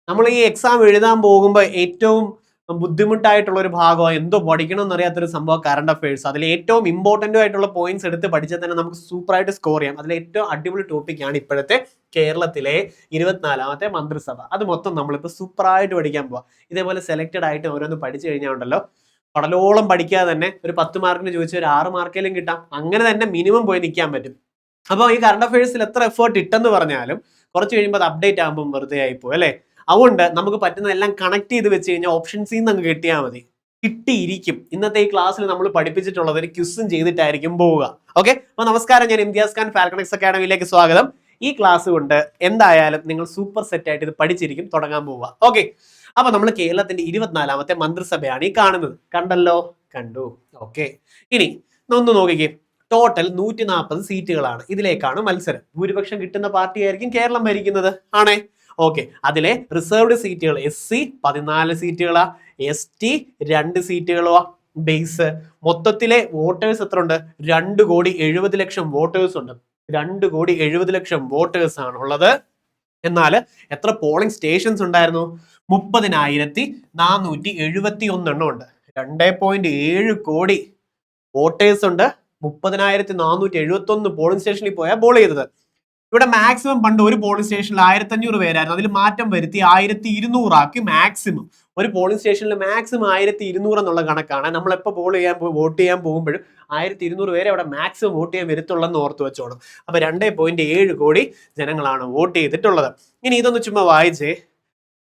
നമ്മൾ ഈ എക്സാം എഴുതാൻ പോകുമ്പോൾ ഏറ്റവും ബുദ്ധിമുട്ടായിട്ടുള്ള ഒരു ഭാഗമോ എന്തോ പഠിക്കണം എന്നറിയാത്തൊരു സംഭവം കറണ്ട് അഫയേഴ്സ്. അതിൽ ഏറ്റവും ഇമ്പോർട്ടൻ്റ് ആയിട്ടുള്ള പോയിന്റ്സ് എടുത്ത് പഠിച്ചാൽ തന്നെ നമുക്ക് സൂപ്പറായിട്ട് സ്കോർ ചെയ്യാം. അതിൽ ഏറ്റവും അടിപൊളി ടോപ്പിക്കാണ് ഇപ്പോഴത്തെ കേരളത്തിലെ 24ാമത്തെ മന്ത്രിസഭ. അത് മൊത്തം നമ്മളിപ്പോൾ സൂപ്പറായിട്ട് പഠിക്കാൻ പോവാം. ഇതേപോലെ സെലക്റ്റഡ് ആയിട്ട് ഓരോന്ന് പഠിച്ചു കഴിഞ്ഞാൽ ഉണ്ടല്ലോ, കടലോളം പഠിക്കാതെ തന്നെ ഒരു 10 മാർക്കിന് ചോദിച്ചാൽ ഒരു 6 മാർക്കെങ്കിലും കിട്ടാം. അങ്ങനെ തന്നെ മിനിമം പോയി നിൽക്കാൻ പറ്റും. അപ്പോൾ ഈ കറണ്ട് അഫയേഴ്സിൽ എത്ര എഫേർട്ട് ഇട്ടെന്ന് പറഞ്ഞാലും കുറച്ച് കഴിയുമ്പോൾ അത് അപ്ഡേറ്റ് ആകുമ്പോൾ വെറുതെ ആയിപ്പോ അല്ലേ. അതുകൊണ്ട് നമുക്ക് പറ്റുന്നതെല്ലാം കണക്ട് ചെയ്ത് വെച്ച് കഴിഞ്ഞാൽ ഓപ്ഷൻസിൽ നിന്ന് അങ്ങ് കിട്ടിയാൽ മതി. കിട്ടിയിരിക്കും. ഇന്നത്തെ ഈ ക്ലാസ്സിൽ നമ്മൾ പഠിപ്പിച്ചിട്ടുള്ളത് ഒരു ക്വിസും ചെയ്തിട്ടായിരിക്കും പോവുക. ഓക്കെ, അപ്പോൾ നമസ്കാരം, ഞാൻ ഇംതിയാസ് ഖാൻ, ഫാൽക്കണിക്സ് അക്കാഡമിയിലേക്ക് സ്വാഗതം. ഈ ക്ലാസ് കൊണ്ട് എന്തായാലും നിങ്ങൾ സൂപ്പർ സെറ്റ് ആയിട്ട് ഇത് പഠിച്ചിരിക്കും, തുടങ്ങാൻ പോവുക. ഓക്കെ, അപ്പൊ നമ്മൾ കേരളത്തിന്റെ 24ാമത്തെ മന്ത്രിസഭയാണ് ഈ കാണുന്നത്. കണ്ടല്ലോ? കണ്ടു. ഓക്കെ, ഇനി ഒന്ന് നോക്കിക്കേ. ടോട്ടൽ 140 സീറ്റുകളാണ്. ഇതിലേക്കാണ് മത്സരം. ഭൂരിപക്ഷം കിട്ടുന്ന പാർട്ടി ആയിരിക്കും കേരളം ഭരിക്കുന്നത്, ആണേ. ഓക്കെ, അതിലെ റിസർവ്ഡ് സീറ്റുകൾ SC 14 സീറ്റുകളാ, ST 2 സീറ്റുകളോ. ബേസ് മൊത്തത്തിലെ വോട്ടേഴ്സ് എത്ര ഉണ്ട്? 2,70,00,000 വോട്ടേഴ്സ് ഉണ്ട്. 2,70,00,000 വോട്ടേഴ്സ് ആണ് ഉള്ളത്. എന്നാൽ എത്ര പോളിംഗ് സ്റ്റേഷൻസ് ഉണ്ടായിരുന്നു? 30,471 എണ്ണം ഉണ്ട്. 2.7 കോടി വോട്ടേഴ്സ് ഉണ്ട്. 30,471 പോളിംഗ് സ്റ്റേഷനിൽ പോയാൽ പോൾ ചെയ്തത്. ഇവിടെ മാക്സിമം പണ്ട് ഒരു പോളിംഗ് സ്റ്റേഷനിൽ 1,500 പേരായിരുന്നു. അതിൽ മാറ്റം വരുത്തി 1,200 ആക്കി. മാക്സിമം ഒരു പോളിംഗ് സ്റ്റേഷനിൽ മാക്സിമം 1,200 എന്നുള്ള കണക്കാണ്. നമ്മളെപ്പോൾ വോട്ട് ചെയ്യാൻ പോകുമ്പോഴും 1,200 പേരെ അവിടെ മാക്സിമം വോട്ട് ചെയ്യാൻ വരുത്തുള്ളെന്ന് ഓർത്ത് വെച്ചോണം. അപ്പൊ 2.7 കോടി ജനങ്ങളാണ് വോട്ട് ചെയ്തിട്ടുള്ളത്. ഇനി ഇതൊന്ന് ചുമ്മാ വായിച്ചേ.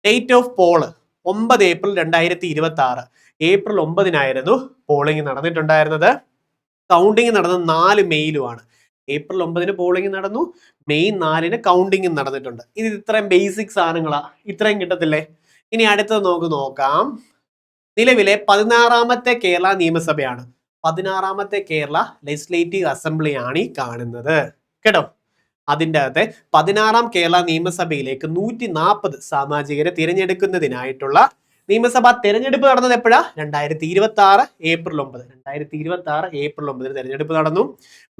Date of poll 9 April 2026. April 9-നായിരുന്നു പോളിംഗ് നടന്നിട്ടുണ്ടായിരുന്നത്. കൗണ്ടിങ് നടന്നത് 4 മെയിലുമാണ്. ഏപ്രിൽ 9-ന് പോളിംഗ് നടന്നു, മെയ് 4-ന് കൗണ്ടിങ് നടന്നിട്ടുണ്ട്. ഇത് ഇത്രയും ബേസിക് സാധനങ്ങളാ, ഇത്രയും കിട്ടത്തില്ലേ? ഇനി അടുത്തത് നോക്കാം. നിലവിലെ 16ാമത്തെ കേരള നിയമസഭയാണ്. 16ാമത്തെ കേരള ലെജിസ്ലേറ്റീവ് അസംബ്ലിയാണ് ഈ കാണുന്നത്, കേട്ടോ. അതിൻ്റെ അകത്തെ 16ാം കേരള നിയമസഭയിലേക്ക് 140 സാമാജികരെ തിരഞ്ഞെടുക്കുന്നതിനായിട്ടുള്ള നിയമസഭാ തെരഞ്ഞെടുപ്പ് നടന്നത് എപ്പോഴാ? 2026 ഏപ്രിൽ 9. 2026 ഏപ്രിൽ 9 തെരഞ്ഞെടുപ്പ് നടന്നു.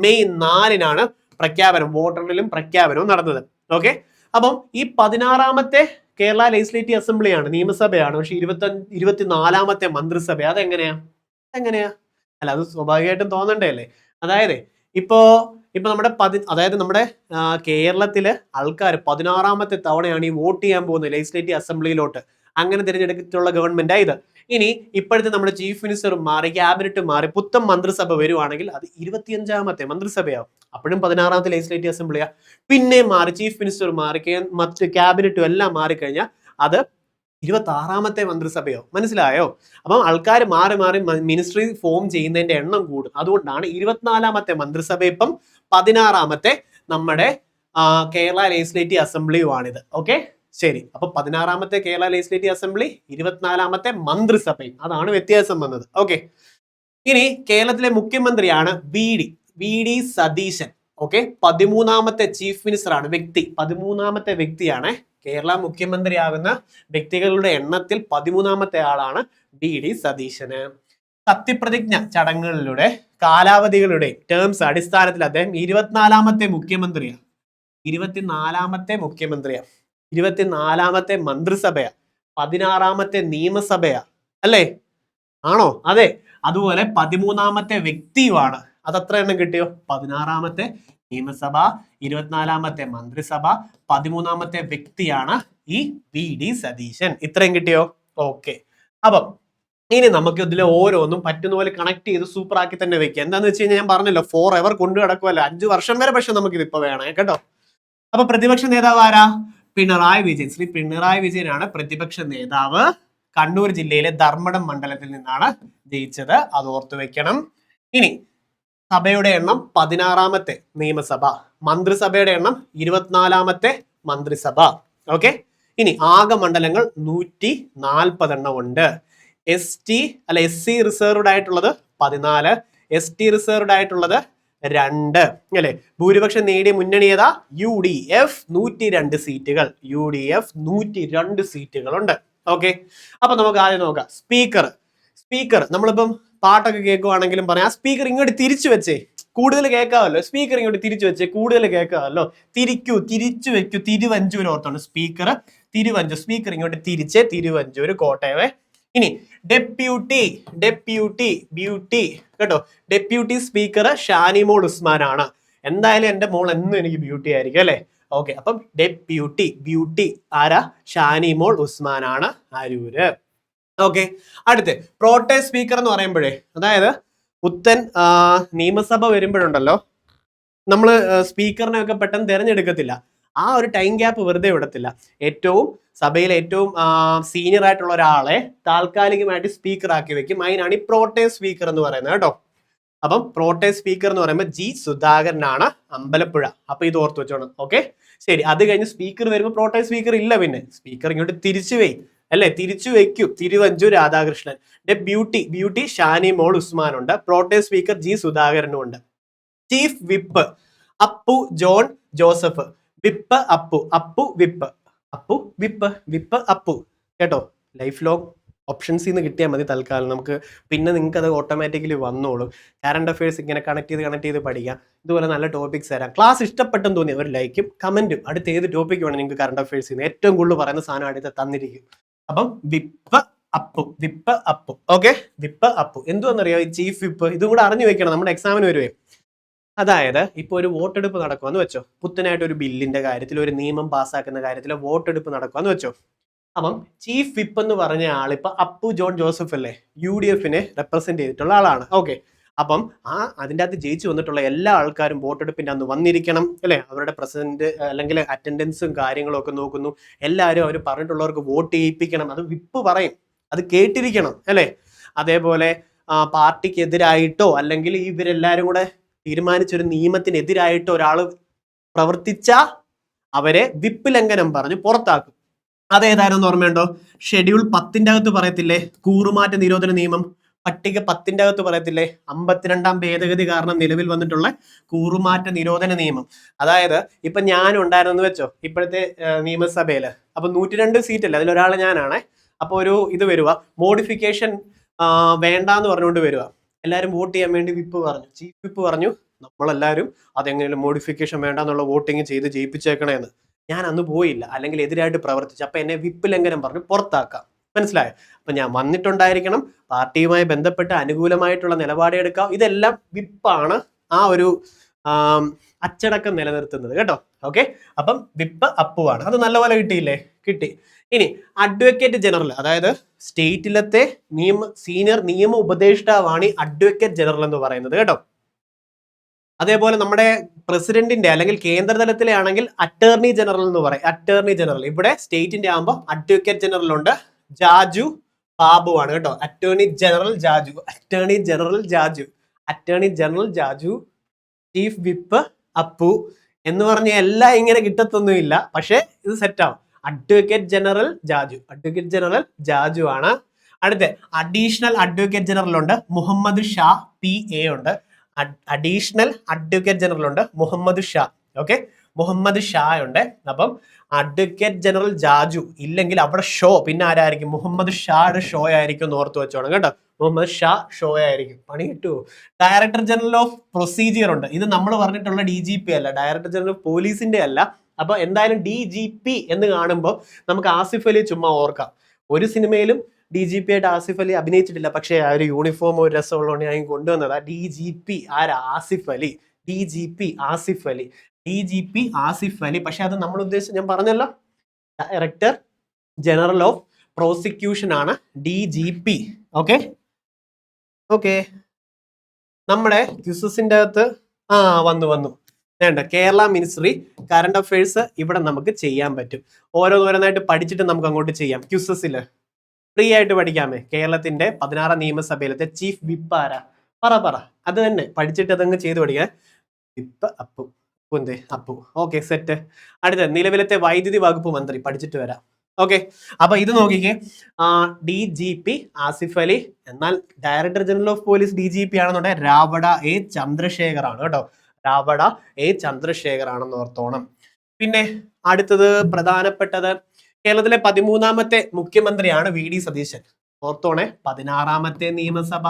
മെയ് 4-നാണ് പ്രഖ്യാപനം, വോട്ടെണ്ണലും പ്രഖ്യാപനവും നടന്നത്. ഓക്കെ, അപ്പം ഈ 16ാമത്തെ കേരള ലെജിസ്ലേറ്റീവ് അസംബ്ലിയാണ്, നിയമസഭയാണ്. പക്ഷെ 24ാമത്തെ മന്ത്രിസഭ. അതെങ്ങനെയാ? അല്ല, അത് സ്വാഭാവികമായിട്ടും തോന്നണ്ടേ അല്ലേ? അതായത് ഇപ്പോ നമ്മുടെ നമ്മുടെ കേരളത്തിലെ ആൾക്കാർ 16ാമത്തെ തവണയാണ് ഈ വോട്ട് ചെയ്യാൻ പോകുന്നത് ലെജിസ്ലേറ്റീവ് അസംബ്ലിയിലോട്ട്. അങ്ങനെ തിരഞ്ഞെടുത്തിട്ടുള്ള ഗവൺമെന്റാ ഇത്. ഇനി ഇപ്പോഴത്തെ നമ്മുടെ ചീഫ് മിനിസ്റ്ററും മാറി, ക്യാബിനറ്റ് മാറി, പുത്തൻ മന്ത്രിസഭ വരുവാണെങ്കിൽ അത് 25ാമത്തെ മന്ത്രിസഭയാവും. അപ്പോഴും 16ാമത്തെ ലെജിസ്ലേറ്റീവ് അസംബ്ലിയാ. പിന്നെ മാറി, ചീഫ് മിനിസ്റ്റർ മാറി, മറ്റ് ക്യാബിനറ്റും എല്ലാം മാറിക്കഴിഞ്ഞാൽ അത് 26ാമത്തെ മന്ത്രിസഭയോ. മനസ്സിലായോ? അപ്പം ആൾക്കാർ മാറി മിനിസ്ട്രി ഫോം ചെയ്യുന്നതിന്റെ എണ്ണം കൂടും. അതുകൊണ്ടാണ് 24ാമത്തെ മന്ത്രിസഭ ഇപ്പം 16ാമത്തെ നമ്മുടെ കേരള ലെജിസ്ലേറ്റീവ് അസംബ്ലിയുമാണിത്. ഓക്കെ, ശരി. അപ്പൊ 16ാമത്തെ കേരള ലെജിസ്ലേറ്റീവ് അസംബ്ലി, 24ാമത്തെ മന്ത്രിസഭയും, അതാണ് വ്യത്യാസം വന്നത്. ഓക്കെ, ഇനി കേരളത്തിലെ മുഖ്യമന്ത്രിയാണ് വി ഡി സതീശൻ. ഓക്കെ, 13ാമത്തെ ചീഫ് മിനിസ്റ്റർ ആണ്, വ്യക്തി 13ാമത്തെ വ്യക്തിയാണ്. കേരള മുഖ്യമന്ത്രിയാകുന്ന വ്യക്തികളുടെ എണ്ണത്തിൽ 13ാമത്തെ ആളാണ് വി ഡി സതീശന്. സത്യപ്രതിജ്ഞ ചടങ്ങുകളിലൂടെ കാലാവധികളുടെ ടേംസ് അടിസ്ഥാനത്തിൽ അദ്ദേഹം 24ാമത്തെ മുഖ്യമന്ത്രിയാണ്. 24ാമത്തെ മന്ത്രിസഭയാ, 16ാമത്തെ നിയമസഭയാ, അല്ലേ? ആണോ? അതെ. അതുപോലെ 13ാമത്തെ വ്യക്തിയുമാണ്. അതത്ര എണ്ണം കിട്ടിയോ? 16ാമത്തെ നിയമസഭ, 24ാമത്തെ മന്ത്രിസഭ, 13ാമത്തെ വ്യക്തിയാണ് ഈ വി ഡി സതീശൻ. ഇത്രയും കിട്ടിയോ? ഓക്കെ, അപ്പം ഇനി നമുക്ക് ഇതിൽ ഓരോന്നും പറ്റുന്ന പോലെ കണക്ട് ചെയ്ത് സൂപ്പർ ആക്കി തന്നെ വെക്കുക. എന്താന്ന് വെച്ച് കഴിഞ്ഞാൽ ഞാൻ പറഞ്ഞല്ലോ, 4 ever കൊണ്ടു കിടക്കുമല്ലോ, 5 വർഷം വരെ. പക്ഷെ നമുക്ക് ഇതിപ്പോ വേണേ, കേട്ടോ. അപ്പൊ പ്രതിപക്ഷ നേതാവ് ആരാ? പിണറായി വിജയൻ. ശ്രീ പിണറായി വിജയനാണ് പ്രതിപക്ഷ നേതാവ്. കണ്ണൂർ ജില്ലയിലെ ധർമ്മടം മണ്ഡലത്തിൽ നിന്നാണ് ജയിച്ചത്, അത് ഓർത്തു വെക്കണം. ഇനി സഭയുടെ എണ്ണം 16ാമത്തെ നിയമസഭ, മന്ത്രിസഭയുടെ എണ്ണം 24ാമത്തെ മന്ത്രിസഭ. ഓക്കെ, ഇനി ആകെ മണ്ഡലങ്ങൾ 140 ഉണ്ട്. SC റിസർവ്ഡ് ആയിട്ടുള്ളത് 14, ST റിസർവ്ഡ് ആയിട്ടുള്ളത് 2, അല്ലെ? ഭൂരിപക്ഷം നേടിയ മുന്നണി ഏതാ? UDF 102 സീറ്റുകൾ. UDF 102 സീറ്റുകളുണ്ട്. ഓക്കെ, അപ്പൊ നമുക്ക് ആദ്യം നോക്കാം. സ്പീക്കർ നമ്മളിപ്പം പാട്ടൊക്കെ കേൾക്കുവാണെങ്കിലും പറയാം, സ്പീക്കർ ഇങ്ങോട്ട് തിരിച്ചു വെച്ചേ, കൂടുതൽ കേൾക്കാമല്ലോ. സ്പീക്കർ ഇങ്ങോട്ട് തിരിച്ചു വെച്ചേ, കൂടുതൽ കേൾക്കാമല്ലോ. തിരിച്ചു വെക്കൂ, തിരുവഞ്ചൂർ ഓർത്താണ്. സ്പീക്കർ തിരുവഞ്ചൂർ. സ്പീക്കർ ഇങ്ങോട്ട് തിരിച്ച് തിരുവഞ്ചൂർ കോട്ടയമേ. ഇനി ഡെപ്യൂട്ടി കേട്ടോ, ഡെപ്യൂട്ടി സ്പീക്കർ ഷാനിമോൾ ഉസ്മാൻ ആണ്. എന്തായാലും എന്റെ മോൾ എന്നും എനിക്ക് ബ്യൂട്ടി ആയിരിക്കും അല്ലെ. ഓക്കെ, അപ്പം ബ്യൂട്ടി ആരാ? ഷാനിമോൾ ഉസ്മാൻ ആണ്, അരൂര്. ഓക്കെ, അടുത്ത് പ്രോട്ടേ സ്പീക്കർ എന്ന് പറയുമ്പോഴേ, അതായത് പുത്തൻ നിയമസഭ വരുമ്പോഴുണ്ടല്ലോ, നമ്മൾ സ്പീക്കറിനെ ഒക്കെ പെട്ടെന്ന് തിരഞ്ഞെടുക്കത്തില്ല. ആ ഒരു ടൈം ഗ്യാപ്പ് വെറുതെ വിടത്തില്ല. സഭയിലെ ഏറ്റവും സീനിയർ ആയിട്ടുള്ള ഒരാളെ താൽക്കാലികമായിട്ട് സ്പീക്കർ ആക്കി വെക്കും. അതിനാണ് ഈ പ്രോട്ടേ സ്പീക്കർ എന്ന് പറയുന്നത് കേട്ടോ. അപ്പം പ്രോട്ടേ സ്പീക്കർ എന്ന് പറയുമ്പോൾ ജി സുധാകരനാണ്, അമ്പലപ്പുഴ. അപ്പൊ ഇത് ഓർത്ത് വെച്ചോണം. ഓക്കെ, ശരി. അത് കഴിഞ്ഞ് സ്പീക്കർ വരുമ്പോൾ പ്രോട്ടേ സ്പീക്കർ ഇല്ല, പിന്നെ സ്പീക്കർ ഇങ്ങോട്ട് തിരിച്ചു അല്ലെ, തിരിച്ചു വെക്കും, തിരുവഞ്ചൂർ രാധാകൃഷ്ണൻ. ബ്യൂട്ടി ഷാനിമോൾ ഉസ്മാൻ ഉണ്ട്. പ്രോട്ടേ സ്പീക്കർ ജി സുധാകരനും ഉണ്ട്. Chief whip Appu John Joseph. Whip Appu whip Appu കേട്ടോ. ലൈഫ് ലോങ് ഓപ്ഷൻസിൽ നിന്ന് കിട്ടിയാൽ മതി തൽക്കാലം. നമുക്ക് പിന്നെ നിങ്ങൾക്ക് അത് ഓട്ടോമാറ്റിക്കലി വന്നോളും. കറണ്ട് അഫയേഴ്സ് ഇങ്ങനെ കണക്ട് ചെയ്ത് പഠിക്കാം. ഇതുപോലെ നല്ല ടോപ്പിക്സ് തരാം. ക്ലാസ് ഇഷ്ടപ്പെട്ടെന്ന് തോന്നി ഒരു ലൈക്കും കമന്റും. അടുത്ത ഏത് ടോപ്പിക് വേണം നിങ്ങൾക്ക് കറണ്ട് അഫയേഴ്സ് ചെയ്യുന്നത് ഏറ്റവും കൂടുതൽ പറയുന്ന സാധനം അടുത്ത് തന്നിരിക്കും. അപ്പം whip Appu okay. Whip Appu എന്തുവെന്നറിയോ? ഈ ചീഫ് വിപ്പ് ഇതും കൂടെ അറിഞ്ഞു വെക്കണം, നമ്മുടെ എക്സാമിന് വരുവേ. അതായത് ഇപ്പൊ ഒരു വോട്ടെടുപ്പ് നടക്കുമെന്ന് വെച്ചോ, പുത്തനായിട്ട് ഒരു ബില്ലിന്റെ കാര്യത്തിൽ, ഒരു നിയമം പാസ്സാക്കുന്ന കാര്യത്തിൽ വോട്ടെടുപ്പ് നടക്കുമെന്ന് വെച്ചോ. അപ്പം ചീഫ് വിപ്പ് എന്ന് പറഞ്ഞ ആളിപ്പോ അപ്പു ജോൺ ജോസഫ് അല്ലേ, UDFനെ റെപ്രസെന്റ് ചെയ്തിട്ടുള്ള ആളാണ്. ഓക്കെ, അപ്പം അതിൻ്റെ അകത്ത് ജയിച്ചു വന്നിട്ടുള്ള എല്ലാ ആൾക്കാരും വോട്ടെടുപ്പിന്റെ അന്ന് വന്നിരിക്കണം അല്ലെ. അവരുടെ പ്രസന്റ് അല്ലെങ്കിൽ അറ്റൻഡൻസും കാര്യങ്ങളും ഒക്കെ നോക്കുന്നു. എല്ലാവരും അവർ പറഞ്ഞിട്ടുള്ളവർക്ക് വോട്ട് ചെയ്യിപ്പിക്കണം. അത് വിപ്പ് പറയും, അത് കേട്ടിരിക്കണം അല്ലെ. അതേപോലെ പാർട്ടിക്ക് എതിരായിട്ടോ അല്ലെങ്കിൽ ഇവരെല്ലാരും കൂടെ തീരുമാനിച്ചൊരു നിയമത്തിനെതിരായിട്ടോ ഒരാൾ പ്രവർത്തിച്ച അവരെ വിപ്പ് ലംഘനം പറഞ്ഞ് പുറത്താക്കും. അതേതായിരുന്നു ഓർമ്മയുണ്ടോ? ഷെഡ്യൂൾ 10 അകത്ത് പറയത്തില്ലേ കൂറുമാറ്റ നിരോധന നിയമം? പട്ടിക 10 അകത്ത് പറയത്തില്ലേ 52ാം ഭേദഗതി കാരണം നിലവിൽ വന്നിട്ടുള്ള കൂറുമാറ്റ നിരോധന നിയമം. അതായത് ഇപ്പൊ ഞാൻ ഉണ്ടായിരുന്നു വെച്ചോ ഇപ്പോഴത്തെ നിയമസഭയില്. അപ്പൊ 102 സീറ്റ് അല്ലേ, അതിലൊരാൾ ഞാനാണേ. അപ്പൊ ഒരു ഇത് വരുക, മോഡിഫിക്കേഷൻ വേണ്ടാന്ന് പറഞ്ഞുകൊണ്ട് വരിക. എല്ലാവരും വോട്ട് ചെയ്യാൻ വേണ്ടി വിപ്പ് പറഞ്ഞു, ചീഫ് വിപ്പ് പറഞ്ഞു നമ്മളെല്ലാവരും അതെങ്ങനെയും മോഡിഫിക്കേഷൻ വേണ്ടാന്നുള്ള വോട്ടിങ് ചെയ്ത് ജയിപ്പിച്ചേക്കണേന്ന്. ഞാൻ അന്ന് പോയില്ല, അല്ലെങ്കിൽ എതിരായിട്ട് പ്രവർത്തിച്ചു. അപ്പൊ എന്നെ വിപ്പ് ലംഘനം പറഞ്ഞു പുറത്താക്കാം. മനസ്സിലായോ? അപ്പൊ ഞാൻ വന്നിട്ടുണ്ടായിരിക്കണം, പാർട്ടിയുമായി ബന്ധപ്പെട്ട് അനുകൂലമായിട്ടുള്ള നിലപാടെടുക്കാം. ഇതെല്ലാം വിപ്പാണ് ആ ഒരു അച്ചടക്കം നിലനിർത്തുന്നത് കേട്ടോ. ഓക്കെ, അപ്പം വിപ്പ് അപ്പുവാണ്. അത് നല്ലപോലെ കിട്ടിയില്ലേ? കിട്ടി. ഇനി അഡ്വക്കേറ്റ് ജനറൽ, അതായത് സ്റ്റേറ്റിലത്തെ സീനിയർ നിയമ ഉപദേഷ്ടാവാണ് ഈ അഡ്വക്കേറ്റ് ജനറൽ എന്ന് പറയുന്നത് കേട്ടോ. അതേപോലെ നമ്മുടെ പ്രസിഡന്റിന്റെ അല്ലെങ്കിൽ കേന്ദ്ര തലത്തിലെ ആണെങ്കിൽ അറ്റോർണി ജനറൽ എന്ന് പറയും. അറ്റോർണി ജനറൽ ഇവിടെ സ്റ്റേറ്റിന്റെ ആകുമ്പോൾ അഡ്വക്കേറ്റ് ജനറൽ ഉണ്ട്. ജാജു ബാബു ആണ് കേട്ടോ. Attorney general Jaju, chief whip Appu എന്ന് പറഞ്ഞ എല്ലാം ഇങ്ങനെ കിട്ടത്തൊന്നുമില്ല, പക്ഷെ ഇത് സെറ്റാവും. അഡ്വക്കേറ്റ് ജനറൽ ജാജു ആണ്. അടുത്ത അഡീഷണൽ അഡ്വക്കേറ്റ് ജനറൽ ഉണ്ട്, മുഹമ്മദ് ഷാ PA ഉണ്ട്. അഡീഷണൽ അഡ്വക്കേറ്റ് ജനറൽ ഉണ്ട്, മുഹമ്മദ് ഷാ. ഓക്കെ, മുഹമ്മദ് ഷാ ഉണ്ട്. അപ്പം അഡ്വക്കേറ്റ് ജനറൽ ജാജു ഇല്ലെങ്കിൽ അവിടെ ഷോ പിന്നെ ആരായിരിക്കും? മുഹമ്മദ് ഷായുടെ ഷോ ആയിരിക്കും എന്ന് ഓർത്ത് വെച്ചോണം കേട്ടോ. മുഹമ്മദ് ഷാ ഷോ ആയിരിക്കും. പണി കിട്ടുമോ? ഡയറക്ടർ ജനറൽ ഓഫ് പ്രൊസീജിയർ ഉണ്ട്. ഇത് നമ്മൾ പറഞ്ഞിട്ടുള്ള DGP അല്ല, ഡയറക്ടർ ജനറൽ ഓഫ് പോലീസിന്റെ അല്ല. അപ്പൊ എന്തായാലും DGP എന്ന് കാണുമ്പോൾ നമുക്ക് ആസിഫ് അലി ചുമ്മാ ഓർക്കാം. ഒരു സിനിമയിലും DGP ആയിട്ട് ആസിഫ് അലി അഭിനയിച്ചിട്ടില്ല, പക്ഷേ ആ ഒരു യൂണിഫോം ഒരു രസമുള്ളതുകൊണ്ട് ഞാൻ കൊണ്ടുവന്നതാ. DGP ആരാ? ആസിഫ് അലി. DGP ആസിഫ് അലി. പക്ഷെ അത് നമ്മൾ ഉദ്ദേശിച്ച് ഞാൻ പറഞ്ഞല്ലോ, ഡയറക്ടർ ജനറൽ ഓഫ് പ്രോസിക്യൂഷൻ ആണ് DGP. ഓക്കെ, നമ്മുടെ ക്യൂസസിന്റെ അകത്ത് വന്നു വേണ്ട. കേരള മിനിസ്ട്രി കറണ്ട് അഫയേഴ്സ് ഇവിടെ നമുക്ക് ചെയ്യാൻ പറ്റും. ഓരോന്നായിട്ട് പഠിച്ചിട്ട് നമുക്ക് അങ്ങോട്ട് ചെയ്യാം. ക്യൂസസില് ഫ്രീ ആയിട്ട് പഠിക്കാമേ. കേരളത്തിന്റെ 16ാം നിയമസഭയിലത്തെ ചീഫ് വിപ്പ് ആരാ? പറ അത് തന്നെ പഠിച്ചിട്ട് അതങ്ങ് ചെയ്ത് പഠിക്കാൻ. വിപ്പ് അപ്പു. Okay, set. അടുത്ത നിലവിലത്തെ വൈദ്യുതി വകുപ്പ് മന്ത്രി, പഠിച്ചിട്ട് വരാം. ഓക്കെ, അപ്പൊ ഇത് നോക്കിക്കേ, DGP ആസിഫ് അലി. എന്നാൽ director general of police DGP ആണെന്നുണ്ടെങ്കിൽ രാവട A ചന്ദ്രശേഖർ ആണ് കേട്ടോ. രാവട A ചന്ദ്രശേഖർ ആണെന്ന് ഓർത്തോണം. പിന്നെ അടുത്തത് പ്രധാനപ്പെട്ടത്, കേരളത്തിലെ 13ാമത്തെ മുഖ്യമന്ത്രിയാണ് VD സതീശൻ. ഓർത്തോണേ, 16ാമത്തെ നിയമസഭ,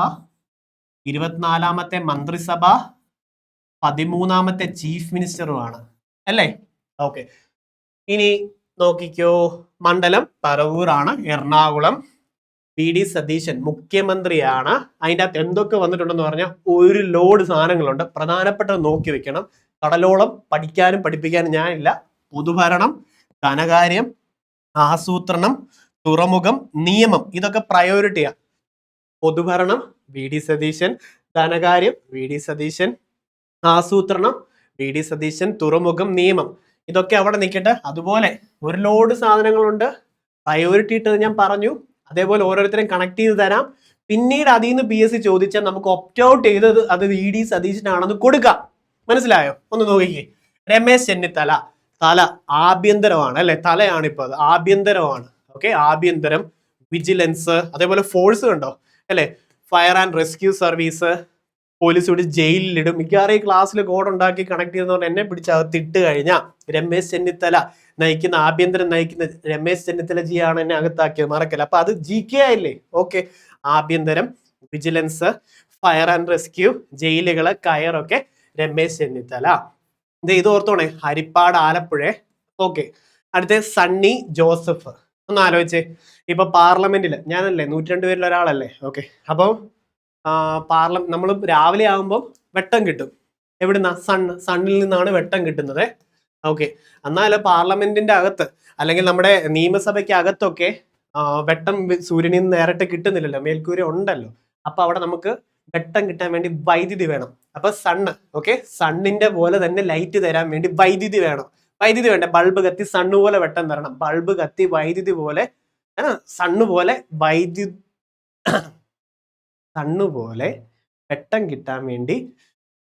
24ാമത്തെ മന്ത്രിസഭ, 13ാമത്തെ ചീഫ് മിനിസ്റ്ററുമാണ് അല്ലേ? ഓക്കെ, ഇനി നോക്കിക്കോ, മണ്ഡലം പറവൂരാണ്, എറണാകുളം. വി.ഡി. സതീശൻ മുഖ്യമന്ത്രിയാണ്. അതിൻ്റെ അകത്ത് എന്തൊക്കെ വന്നിട്ടുണ്ടെന്ന് പറഞ്ഞാൽ ഒരു ലോഡ് സാധനങ്ങളുണ്ട്. പ്രധാനപ്പെട്ടത് നോക്കി വെക്കണം. കടലോളം പഠിക്കാനും പഠിപ്പിക്കാനും ഞാനില്ല. പൊതുഭരണം, ധനകാര്യം, ആസൂത്രണം, തുറമുഖം, നിയമം, ഇതൊക്കെ പ്രയോറിറ്റിയാ. പൊതുഭരണം വി.ഡി. സതീശൻ, ധനകാര്യം വി.ഡി. സതീശൻ, ആസൂത്രണം വി.ഡി. സതീശൻ, തുറമുഖം, നിയമം, ഇതൊക്കെ അവിടെ നിൽക്കട്ടെ. അതുപോലെ ഒരു ലോഡ് സാധനങ്ങളുണ്ട്. പ്രയോറിറ്റി ഇട്ടത് ഞാൻ പറഞ്ഞു. അതേപോലെ ഓരോരുത്തരെയും കണക്ട് ചെയ്ത് തരാം. പിന്നീട് അതിൽ നിന്ന് PSC ചോദിച്ചാൽ നമുക്ക് ഒപ്റ്റ് ഔട്ട് ചെയ്തത് അത് വി.ഡി. സതീശനാണെന്ന് കൊടുക്കാം. മനസ്സിലായോ? ഒന്ന് നോക്കിക്കേ. രമേശ് ചെന്നിത്തല, തല ആഭ്യന്തരമാണ് അല്ലെ, തലയാണ് ഇപ്പൊ അത്, ആഭ്യന്തരമാണ്. ഓക്കെ, ആഭ്യന്തരം, വിജിലൻസ്, അതേപോലെ ഫോഴ്സ് കണ്ടോ അല്ലെ, fire and rescue service, police ഇവിടെ ജയിലിലിടും. മിക്കവാറും ഈ ക്ലാസ്സിൽ കോഡ് ഉണ്ടാക്കി കണക്ട് ചെയ്യുന്നതുകൊണ്ട് എന്നെ പിടിച്ചകത്ത് ഇട്ട് കഴിഞ്ഞാൽ രമേശ് ചെന്നിത്തല നയിക്കുന്ന, ആഭ്യന്തരം നയിക്കുന്ന രമേശ് ചെന്നിത്തല ജി ആണ് എന്നെ അകത്താക്കിയത്, മറക്കല്ല. അപ്പൊ അത് GK ആയില്ലേ? ഓക്കെ, ആഭ്യന്തരം, വിജിലൻസ്, ഫയർ ആൻഡ് റെസ്ക്യൂ, ജയിലുകള്, കയറൊക്കെ രമേശ് ചെന്നിത്തല. ഇത് ഓർത്തോണേ, ഹരിപ്പാട്, ആലപ്പുഴ. ഓക്കെ, അടുത്ത സണ്ണി ജോസഫ്. ഒന്ന് ആലോചിച്ചേ, ഇപ്പൊ പാർലമെന്റിൽ ഞാനല്ലേ 102 പേരിൽ ഒരാളല്ലേ. ഓക്കെ, അപ്പോൾ നമ്മൾ രാവിലെ ആകുമ്പോൾ വെട്ടം കിട്ടും. എവിടുന്ന? സണ്ണിൽ നിന്നാണ് വെട്ടം കിട്ടുന്നത്. ഓക്കെ, എന്നാൽ പാർലമെന്റിന്റെ അകത്ത് അല്ലെങ്കിൽ നമ്മുടെ നിയമസഭയ്ക്ക് അകത്തൊക്കെ വെട്ടം സൂര്യനിൽ നിന്ന് നേരിട്ട് കിട്ടുന്നില്ലല്ലോ, മേൽക്കൂര ഉണ്ടല്ലോ. അപ്പൊ അവിടെ നമുക്ക് വെട്ടം കിട്ടാൻ വേണ്ടി വൈദ്യുതി വേണം. അപ്പൊ സണ്ണ്, ഓക്കെ, സണ്ണിന്റെ പോലെ തന്നെ ലൈറ്റ് തരാൻ വേണ്ടി വൈദ്യുതി വേണം. വൈദ്യുതി വേണ്ട, ബൾബ് കത്തി സണ്ണ് പോലെ വെട്ടം തരണം. ബൾബ് കത്തി വൈദ്യുതി പോലെ, സണ്ണ് പോലെ സണ്ണ് പോലെ വെട്ടം കിട്ടാൻ വേണ്ടി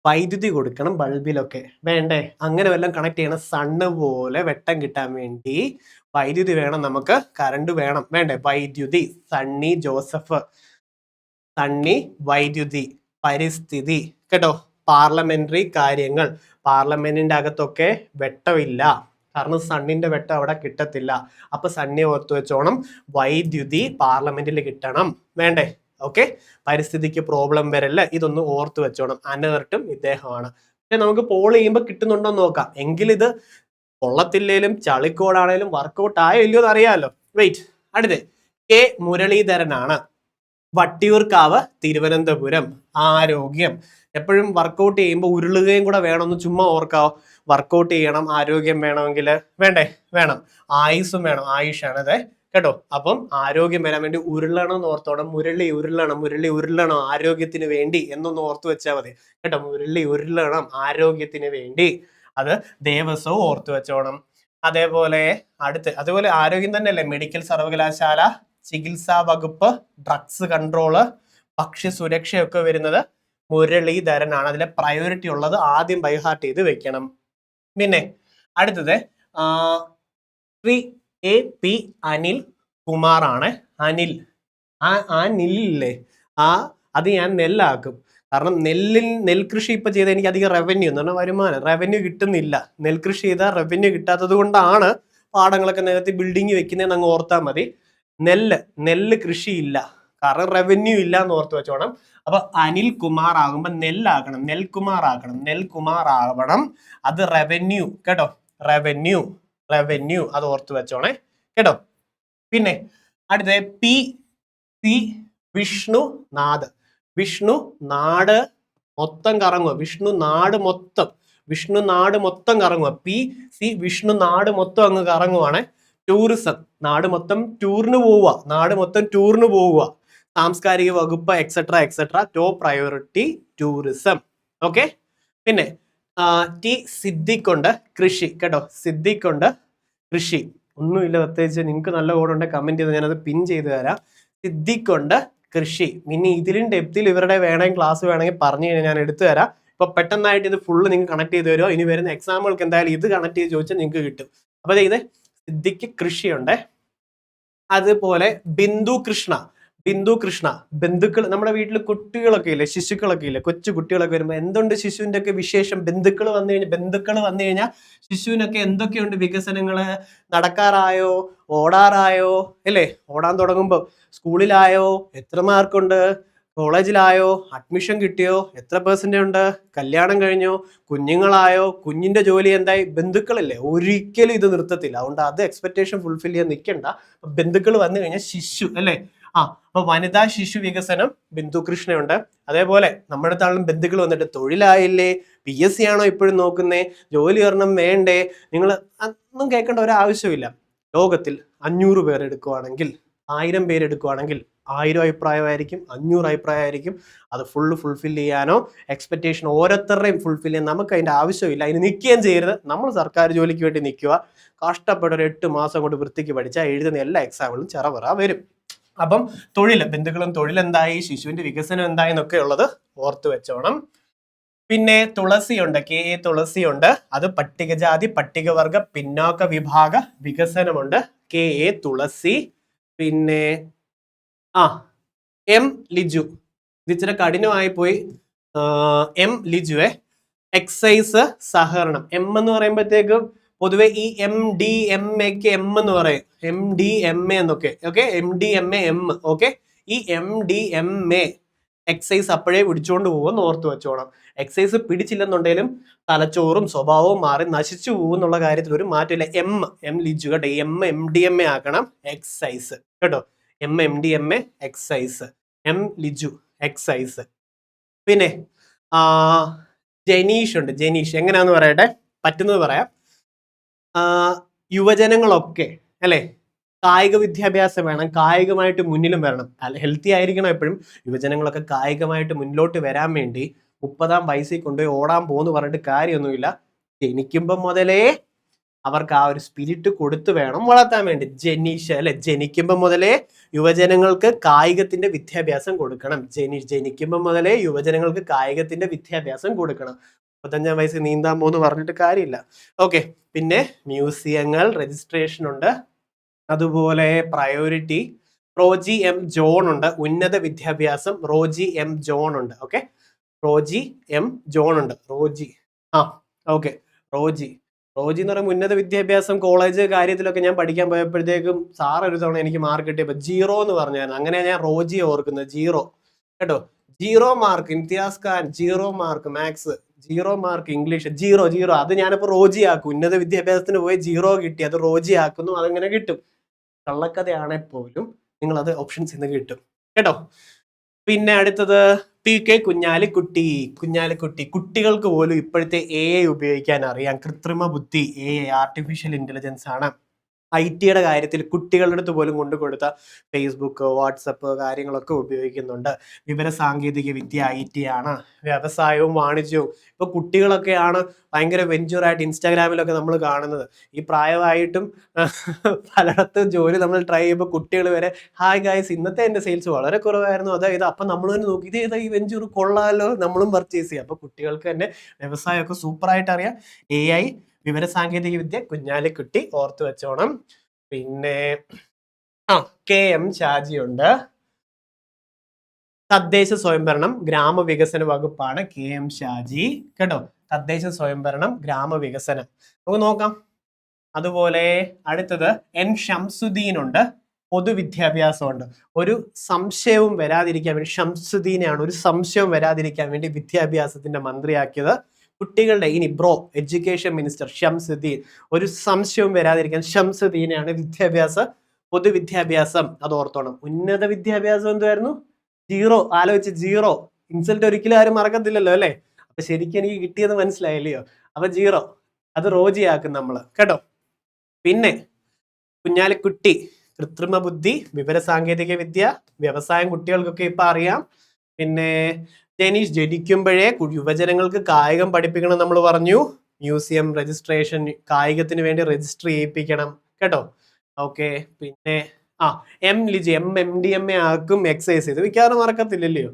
വൈദ്യുതി കൊടുക്കണം ബൾബിലൊക്കെ, വേണ്ടേ? അങ്ങനെ വല്ലതും കണക്ട് ചെയ്യണം. സണ്ണ് പോലെ വെട്ടം കിട്ടാൻ വേണ്ടി വൈദ്യുതി വേണം, നമുക്ക് കറണ്ട് വേണം, വേണ്ടേ? വൈദ്യുതി. സണ്ണി ജോസഫ്, സണ്ണി, വൈദ്യുതി, പരിസ്ഥിതി, കേട്ടോ, പാർലമെന്ററി കാര്യങ്ങൾ. പാർലമെന്റിന്റെ അകത്തൊക്കെ വെട്ടമില്ല, കാരണം സണ്ണിന്റെ വെട്ടം അവിടെ കിട്ടത്തില്ല. അപ്പൊ സണ്ണിയെ ഓർത്തു വെച്ചോണം, വൈദ്യുതി പാർലമെന്റിൽ കിട്ടണം, വേണ്ടേ? ഓക്കെ, പരിസ്ഥിതിക്ക് പ്രോബ്ലം വരല്ല, ഇതൊന്ന് ഓർത്ത് വെച്ചോണം. അനേർട്ടും ഇദ്ദേഹമാണ്. പക്ഷെ നമുക്ക് പോൾ ചെയ്യുമ്പോൾ കിട്ടുന്നുണ്ടോ എന്ന് നോക്കാം. എങ്കിലും ഇത് കൊള്ളത്തില്ലേലും ചളിക്കോടാണേലും വർക്കൗട്ട് ആയോ ഇല്ലയോ എന്ന് അറിയാമല്ലോ. വെയിറ്റ്. അടുത്ത് K മുരളീധരനാണ്, വട്ടിയൂർക്കാവ്, തിരുവനന്തപുരം. ആരോഗ്യം. എപ്പോഴും വർക്കൗട്ട് ചെയ്യുമ്പോൾ ഉരുളുകയും കൂടെ വേണമെന്ന് ചുമ്മാ ഓർക്കാവോ. വർക്കൗട്ട് ചെയ്യണം, ആരോഗ്യം വേണമെങ്കിൽ, വേണ്ടേ? വേണം. ആയുസ്സും വേണം, ആയുഷാണത്, കേട്ടോ. അപ്പം ആരോഗ്യം വരാൻ വേണ്ടി ഉരുളണം എന്ന് ഓർത്തോണം. മുരളി ഉരുളണം, മുരളി ഉരുളണം ആരോഗ്യത്തിന് വേണ്ടി എന്നൊന്ന് ഓർത്തു വെച്ചാൽ മതി, കേട്ടോ. മുരളി ഉരുളണം ആരോഗ്യത്തിന് വേണ്ടി, അത് ദേവസ്വവും ഓർത്തു വെച്ചോണം. അതേപോലെ അതുപോലെ ആരോഗ്യം തന്നെയല്ലേ, മെഡിക്കൽ സർവകലാശാല, ചികിത്സാ വകുപ്പ്, ഡ്രഗ്സ് കൺട്രോള്, ഭക്ഷ്യസുരക്ഷയൊക്കെ വരുന്നത് മുരളീധരനാണ്. അതിലെ പ്രയോറിറ്റി ഉള്ളത് ആദ്യം ബൈഹാർട്ട് ചെയ്ത് വെക്കണം. പിന്നെ അടുത്തത് ശ്രീ AP അനിൽ കുമാർ ആണ്. അനിൽ, ആ നെല്ലില്ലേ, അത് ഞാൻ നെല്ലാക്കും. കാരണം നെൽകൃഷി ഇപ്പൊ ചെയ്താൽ എനിക്ക് അധികം റവന്യൂ എന്ന് പറഞ്ഞാൽ വരുമാനം, റവന്യൂ കിട്ടുന്നില്ല. നെൽകൃഷി ചെയ്താൽ റവന്യൂ കിട്ടാത്തത് കൊണ്ടാണ് പാടങ്ങളൊക്കെ നേരത്തെ ബിൽഡിങ് വെക്കുന്നതെന്ന് അങ്ങ് ഓർത്താൽ മതി. നെല്ല് കൃഷിയില്ല, കാരണം റവന്യൂ ഇല്ല എന്ന് ഓർത്ത് വെച്ചോണം. അപ്പൊ അനിൽ കുമാർ ആകുമ്പോ നെല്ലാക്കണം, നെൽകുമാർ ആക്കണം, നെൽകുമാർ ആവണം. അത് റവന്യൂ, കേട്ടോ, റവന്യൂ അത് ഓർത്ത് വെച്ചോണേ, കേട്ടോ. പിന്നെ അടുത്ത PC വിഷ്ണുനാഥ്. വിഷ്ണുനാട് മൊത്തം കറങ്ങുക, വിഷ്ണുനാട് മൊത്തം കറങ്ങുക. PC വിഷ്ണുനാട് മൊത്തം അങ്ങ് കറങ്ങുവാണ്. ടൂറിസം, നാട് മൊത്തം ടൂറിന് പോവുക. സാംസ്കാരിക വകുപ്പ്, etcetera. Top priority tourism. Okay. പിന്നെ സിദ്ദിഖുണ്ട്, കൃഷി, കേട്ടോ. സിദ്ദിഖുണ്ട്, കൃഷി. ഒന്നുമില്ല പ്രത്യേകിച്ച്, നിങ്ങൾക്ക് നല്ല കോഡ് ഉണ്ട് കമന്റ് ചെയ്ത് ഞാനത് പിൻ ചെയ്ത് തരാം. സിദ്ദിഖുണ്ട്, കൃഷി. ഇനി ഇതിലും ഡെപ്തിൽ ഇവരുടെ വേണമെങ്കിൽ ക്ലാസ് വേണമെങ്കിൽ പറഞ്ഞു കഴിഞ്ഞാൽ ഞാൻ എടുത്തു തരാം. ഇപ്പൊ പെട്ടെന്നായിട്ട് ഇത് ഫുള്ള് നിങ്ങൾക്ക് കണക്ട് ചെയ്ത് തരുമോ. ഇനി വരുന്ന എക്സാമുകൾക്ക് എന്തായാലും ഇത് കണക്ട് ചെയ്ത് ചോദിച്ചാൽ നിങ്ങൾക്ക് കിട്ടും. അപ്പൊ ഇത് സിദ്ദിഖ് കൃഷിയുണ്ട്. അതുപോലെ ബിന്ദു കൃഷ്ണ, ബന്ധുക്കൾ, നമ്മുടെ വീട്ടിൽ കുട്ടികളൊക്കെ ഇല്ലേ, ശിശുക്കളൊക്കെ ഇല്ലേ, കൊച്ചു കുട്ടികളൊക്കെ വരുമ്പോൾ എന്തുണ്ട് ശിശുവിന്റെ ഒക്കെ വിശേഷം? ബന്ധുക്കൾ വന്നു കഴിഞ്ഞാൽ ശിശുവിനൊക്കെ എന്തൊക്കെയുണ്ട് വികസനങ്ങള്? നടക്കാറായോ, ഓടാറായോ, അല്ലേ? ഓടാൻ തുടങ്ങുമ്പോൾ സ്കൂളിലായോ, എത്ര മാർക്കുണ്ട്, കോളേജിലായോ, അഡ്മിഷൻ കിട്ടിയോ, എത്ര പെർസെന്റ് ഉണ്ട്, കല്യാണം കഴിഞ്ഞോ, കുഞ്ഞുങ്ങളായോ, കുഞ്ഞിന്റെ ജോലി എന്തായി, ബന്ധുക്കളില്ലേ, ഒരിക്കലും ഇത് നിർത്തത്തില്ല. അതുകൊണ്ട് അത് എക്സ്പെക്ടേഷൻ ഫുൾഫിൽ ചെയ്യാൻ നിൽക്കണ്ട. ബന്ധുക്കൾ വന്നു കഴിഞ്ഞാൽ ശിശു അല്ലേ, അപ്പൊ വനിതാ ശിശു വികസനം ബിന്ദു കൃഷ്ണയുണ്ട്. അതേപോലെ നമ്മുടെ താളും ബന്ധുക്കൾ വന്നിട്ട് തൊഴിലായില്ലേ, PSC ആണോ ഇപ്പോഴും നോക്കുന്നേ, ജോലി ഒരെണ്ണം വേണ്ടേ, നിങ്ങൾ ഒന്നും കേൾക്കേണ്ട ഒരാവശ്യമില്ല. ലോകത്തിൽ 500 പേർ എടുക്കുവാണെങ്കിൽ, 1000 പേര് എടുക്കുവാണെങ്കിൽ 1000 അഭിപ്രായമായിരിക്കും, 500 അഭിപ്രായമായിരിക്കും. അത് ഫുൾഫിൽ ചെയ്യാനോ എക്സ്പെക്ടേഷൻ ഓരോരുത്തരുടെയും ഫുൾഫിൽ ചെയ്യാൻ നമുക്ക് അതിന്റെ ആവശ്യമില്ല. അതിന് നിൽക്കുകയും ചെയ്യരുത്. നമ്മൾ സർക്കാർ ജോലിക്ക് വേണ്ടി നിൽക്കുക. കഷ്ടപ്പെട്ട ഒരു 8 മാസം കൊണ്ട് വൃത്തിക്ക് പഠിച്ചാൽ എഴുതുന്ന എല്ലാ എക്സാമുകളും ചെറവറ വരും. അപ്പം തൊഴിൽ, ബന്ധുക്കളും തൊഴിൽ എന്തായി, ശിശുവിന്റെ വികസനം എന്തായി എന്നൊക്കെ ഉള്ളത് ഓർത്തു വെച്ചോണം. പിന്നെ തുളസിയുണ്ട്, KA തുളസിയുണ്ട്. അത് പട്ടികജാതി പട്ടികവർഗ പിന്നോക്ക വിഭാഗ വികസനമുണ്ട്, KA തുളസി. പിന്നെ M ലിജു, ഇത് ഇച്ചിരി കഠിനമായി പോയി. M ലിജുവെ, എക്സൈസ് സഹകരണം. M എന്ന് പറയുമ്പോഴത്തേക്കും പൊതുവെ ഈ MDMAക്ക് M എന്ന് പറയും, MDMA എന്നൊക്കെ. Okay, MDMA M. ഓക്കെ, ഈ MDMA എക്സൈസ് അപ്പോഴേ പിടിച്ചുകൊണ്ട് പോകുമെന്ന് ഓർത്ത് വെച്ചോണം. എക്സൈസ് പിടിച്ചില്ലെന്നുണ്ടെങ്കിലും തലച്ചോറും സ്വഭാവവും മാറി നശിച്ചു പോകും എന്നുള്ള കാര്യത്തിൽ ഒരു മാറ്റമില്ല. M ലിജു കേട്ടോ, MDMA ആക്കണം, എക്സൈസ് കേട്ടോ, MDMA excise, M Liju excise. പിന്നെ ജനീഷ് ഉണ്ട്. ജനീഷ് എങ്ങനെയാന്ന് പറയട്ടെ, പറ്റുന്നത് പറയാം. യുവജനങ്ങളൊക്കെ അല്ലെ, കായിക വിദ്യാഭ്യാസം വേണം, കായികമായിട്ട് മുന്നിലും വരണം. ഹെൽത്തി ആയിരിക്കണം എപ്പോഴും. യുവജനങ്ങളൊക്കെ കായികമായിട്ട് മുന്നിലോട്ട് വരാൻ വേണ്ടി 30-ാം വയസ്സിൽ കൊണ്ടുപോയി ഓടാൻ പോകുന്നു പറഞ്ഞിട്ട് കാര്യമൊന്നുമില്ല. ജനിക്കുമ്പോൾ മുതലേ അവർക്ക് ആ ഒരു സ്പിരിറ്റ് കൊടുത്തു വേണം വളർത്താൻ വേണ്ടി. ജനീഷ് അല്ലെ, ജനിക്കുമ്പോൾ മുതലേ യുവജനങ്ങൾക്ക് കായികത്തിന്റെ വിദ്യാഭ്യാസം കൊടുക്കണം. ജനിക്കുമ്പോൾ മുതലേ യുവജനങ്ങൾക്ക് കായികത്തിന്റെ വിദ്യാഭ്യാസം കൊടുക്കണം. 35-ാം വയസ്സിൽ നീന്താൻ പോകുന്നു പറഞ്ഞിട്ട് കാര്യമില്ല. ഓക്കെ, പിന്നെ മ്യൂസിയങ്ങൾ രജിസ്ട്രേഷൻ ഉണ്ട്. അതുപോലെ പ്രയോറിറ്റി, റോജി M ജോൺ ഉണ്ട്. ഉന്നത വിദ്യാഭ്യാസം റോജി M ജോൺ ഉണ്ട്. ഓക്കെ, റോജി M ജോൺ ഉണ്ട്. റോജി ഓക്കെ, റോജി എന്ന് പറയുമ്പോൾ ഉന്നത വിദ്യാഭ്യാസം കോളേജ് കാര്യത്തിലൊക്കെ ഞാൻ പഠിക്കാൻ പോയപ്പോഴത്തേക്കും സാർ ഒരു തവണ എനിക്ക് മാർക്ക് കിട്ടിയപ്പോൾ 0 എന്ന് പറഞ്ഞായിരുന്നു. അങ്ങനെ ഞാൻ റോജി ഓർക്കുന്നത്, 0 കേട്ടോ. 0 mark Imtiaz Khan, 0 mark maths, 0 mark English, 0. അത് ഞാനിപ്പോ റോജി ആക്കും. ഉന്നത വിദ്യാഭ്യാസത്തിന് പോയി 0 കിട്ടി, അത് റോജി ആക്കുന്നു, അതങ്ങനെ കിട്ടും. കള്ളക്കഥയാണെങ്കിൽ പോലും നിങ്ങൾ അത് ഓപ്ഷൻസ് ഇന്ന് കിട്ടും കേട്ടോ. പിന്നെ അടുത്തത് PK കുഞ്ഞാലിക്കുട്ടി. കുട്ടികൾക്ക് പോലും ഇപ്പോഴത്തെ AI ഉപയോഗിക്കാൻ അറിയാം. കൃത്രിമ ബുദ്ധി, AI ആർട്ടിഫിഷ്യൽ ഇന്റലിജൻസ് ആണ്. IT-യുടെ കാര്യത്തിൽ കുട്ടികളുടെ അടുത്ത് പോലും കൊണ്ടുകൊടുത്ത ഫേസ്ബുക്ക്, വാട്സപ്പ് കാര്യങ്ങളൊക്കെ ഉപയോഗിക്കുന്നുണ്ട്. വിവര സാങ്കേതിക വിദ്യ IT ആണ്. വ്യവസായവും വാണിജ്യവും. ഇപ്പൊ കുട്ടികളൊക്കെയാണ് ഭയങ്കര വെഞ്ചറായിട്ട് ഇൻസ്റ്റാഗ്രാമിലൊക്കെ നമ്മൾ കാണുന്നത്. ഈ പ്രായമായിട്ടും പലയിടത്തും ജോലി നമ്മൾ ട്രൈ ചെയ്യുമ്പോൾ കുട്ടികൾ വരെ ഹായ് ഗായ്സ്, ഇന്നത്തെ എൻ്റെ സെയിൽസ് വളരെ കുറവായിരുന്നു, അതായത് അപ്പൊ നമ്മൾ തന്നെ നോക്കി ഇതേതാ ഈ വെഞ്ചൂർ കൊള്ളാലോ, നമ്മളും പർച്ചേസ് ചെയ്യാം. അപ്പൊ കുട്ടികൾക്ക് തന്നെ വ്യവസായമൊക്കെ സൂപ്പറായിട്ട് അറിയാം. AI വിവര സാങ്കേതിക വിദ്യ കുഞ്ഞാലിക്കുട്ടി ഓർത്തു വെച്ചോണം. പിന്നെ KM ഷാജി ഉണ്ട്. തദ്ദേശ സ്വയംഭരണം ഗ്രാമവികസന വകുപ്പാണ് KM ഷാജി കേട്ടോ. തദ്ദേശ സ്വയംഭരണം ഗ്രാമവികസനം നമുക്ക് നോക്കാം. അതുപോലെ അടുത്തത് N ഷംസുദ്ദീൻ ഉണ്ട്. പൊതുവിദ്യാഭ്യാസമുണ്ട്. ഒരു സംശയവും വരാതിരിക്കാൻ വേണ്ടി, ഷംസുദ്ദീനെയാണ് ഒരു സംശയവും വരാതിരിക്കാൻ വേണ്ടി വിദ്യാഭ്യാസത്തിന്റെ മന്ത്രിയാക്കിയത്. കുട്ടികളുടെ ഇനി എഡ്യൂക്കേഷൻ മിനിസ്റ്റർ ഷംസുദ്ദീൻ, ഒരു സംശയവും വരാതിരിക്കാൻ ഷംസുദ്ദീനെയാണ് പൊതുവിദ്യാഭ്യാസം, അത് ഓർത്തോണം. ഉന്നത വിദ്യാഭ്യാസം എന്തായിരുന്നു? 0. ആലോചിച്ച് 0. ഇൻസൾട്ട് ഒരിക്കലും ആരും മറക്കത്തില്ലല്ലോ അല്ലെ. അപ്പൊ ശരിക്കും എനിക്ക് കിട്ടിയത് മനസ്സിലായില്ലയോ? അപ്പൊ 0 അത് റോജിയാക്കും നമ്മള് കേട്ടോ. പിന്നെ കുഞ്ഞാലിക്കുട്ടി, കൃത്രിമ ബുദ്ധി, വിവര സാങ്കേതിക വിദ്യ, വ്യവസായം കുട്ടികൾക്കൊക്കെ ഇപ്പൊ അറിയാം. പിന്നെ ജനീഷ്, ജനിക്കുമ്പോഴേ യുവജനങ്ങൾക്ക് കായികം പഠിപ്പിക്കണം നമ്മൾ പറഞ്ഞു. മ്യൂസിയം രജിസ്ട്രേഷൻ, കായികത്തിന് വേണ്ടി രജിസ്റ്റർ ചെയ്യിപ്പിക്കണം കേട്ടോ. ഓക്കെ, പിന്നെ M ലിജി, MDMA ആക്കും എക്സൈസ്. ഇത് മിക്കവാറും മറക്കത്തില്ലല്ലോ,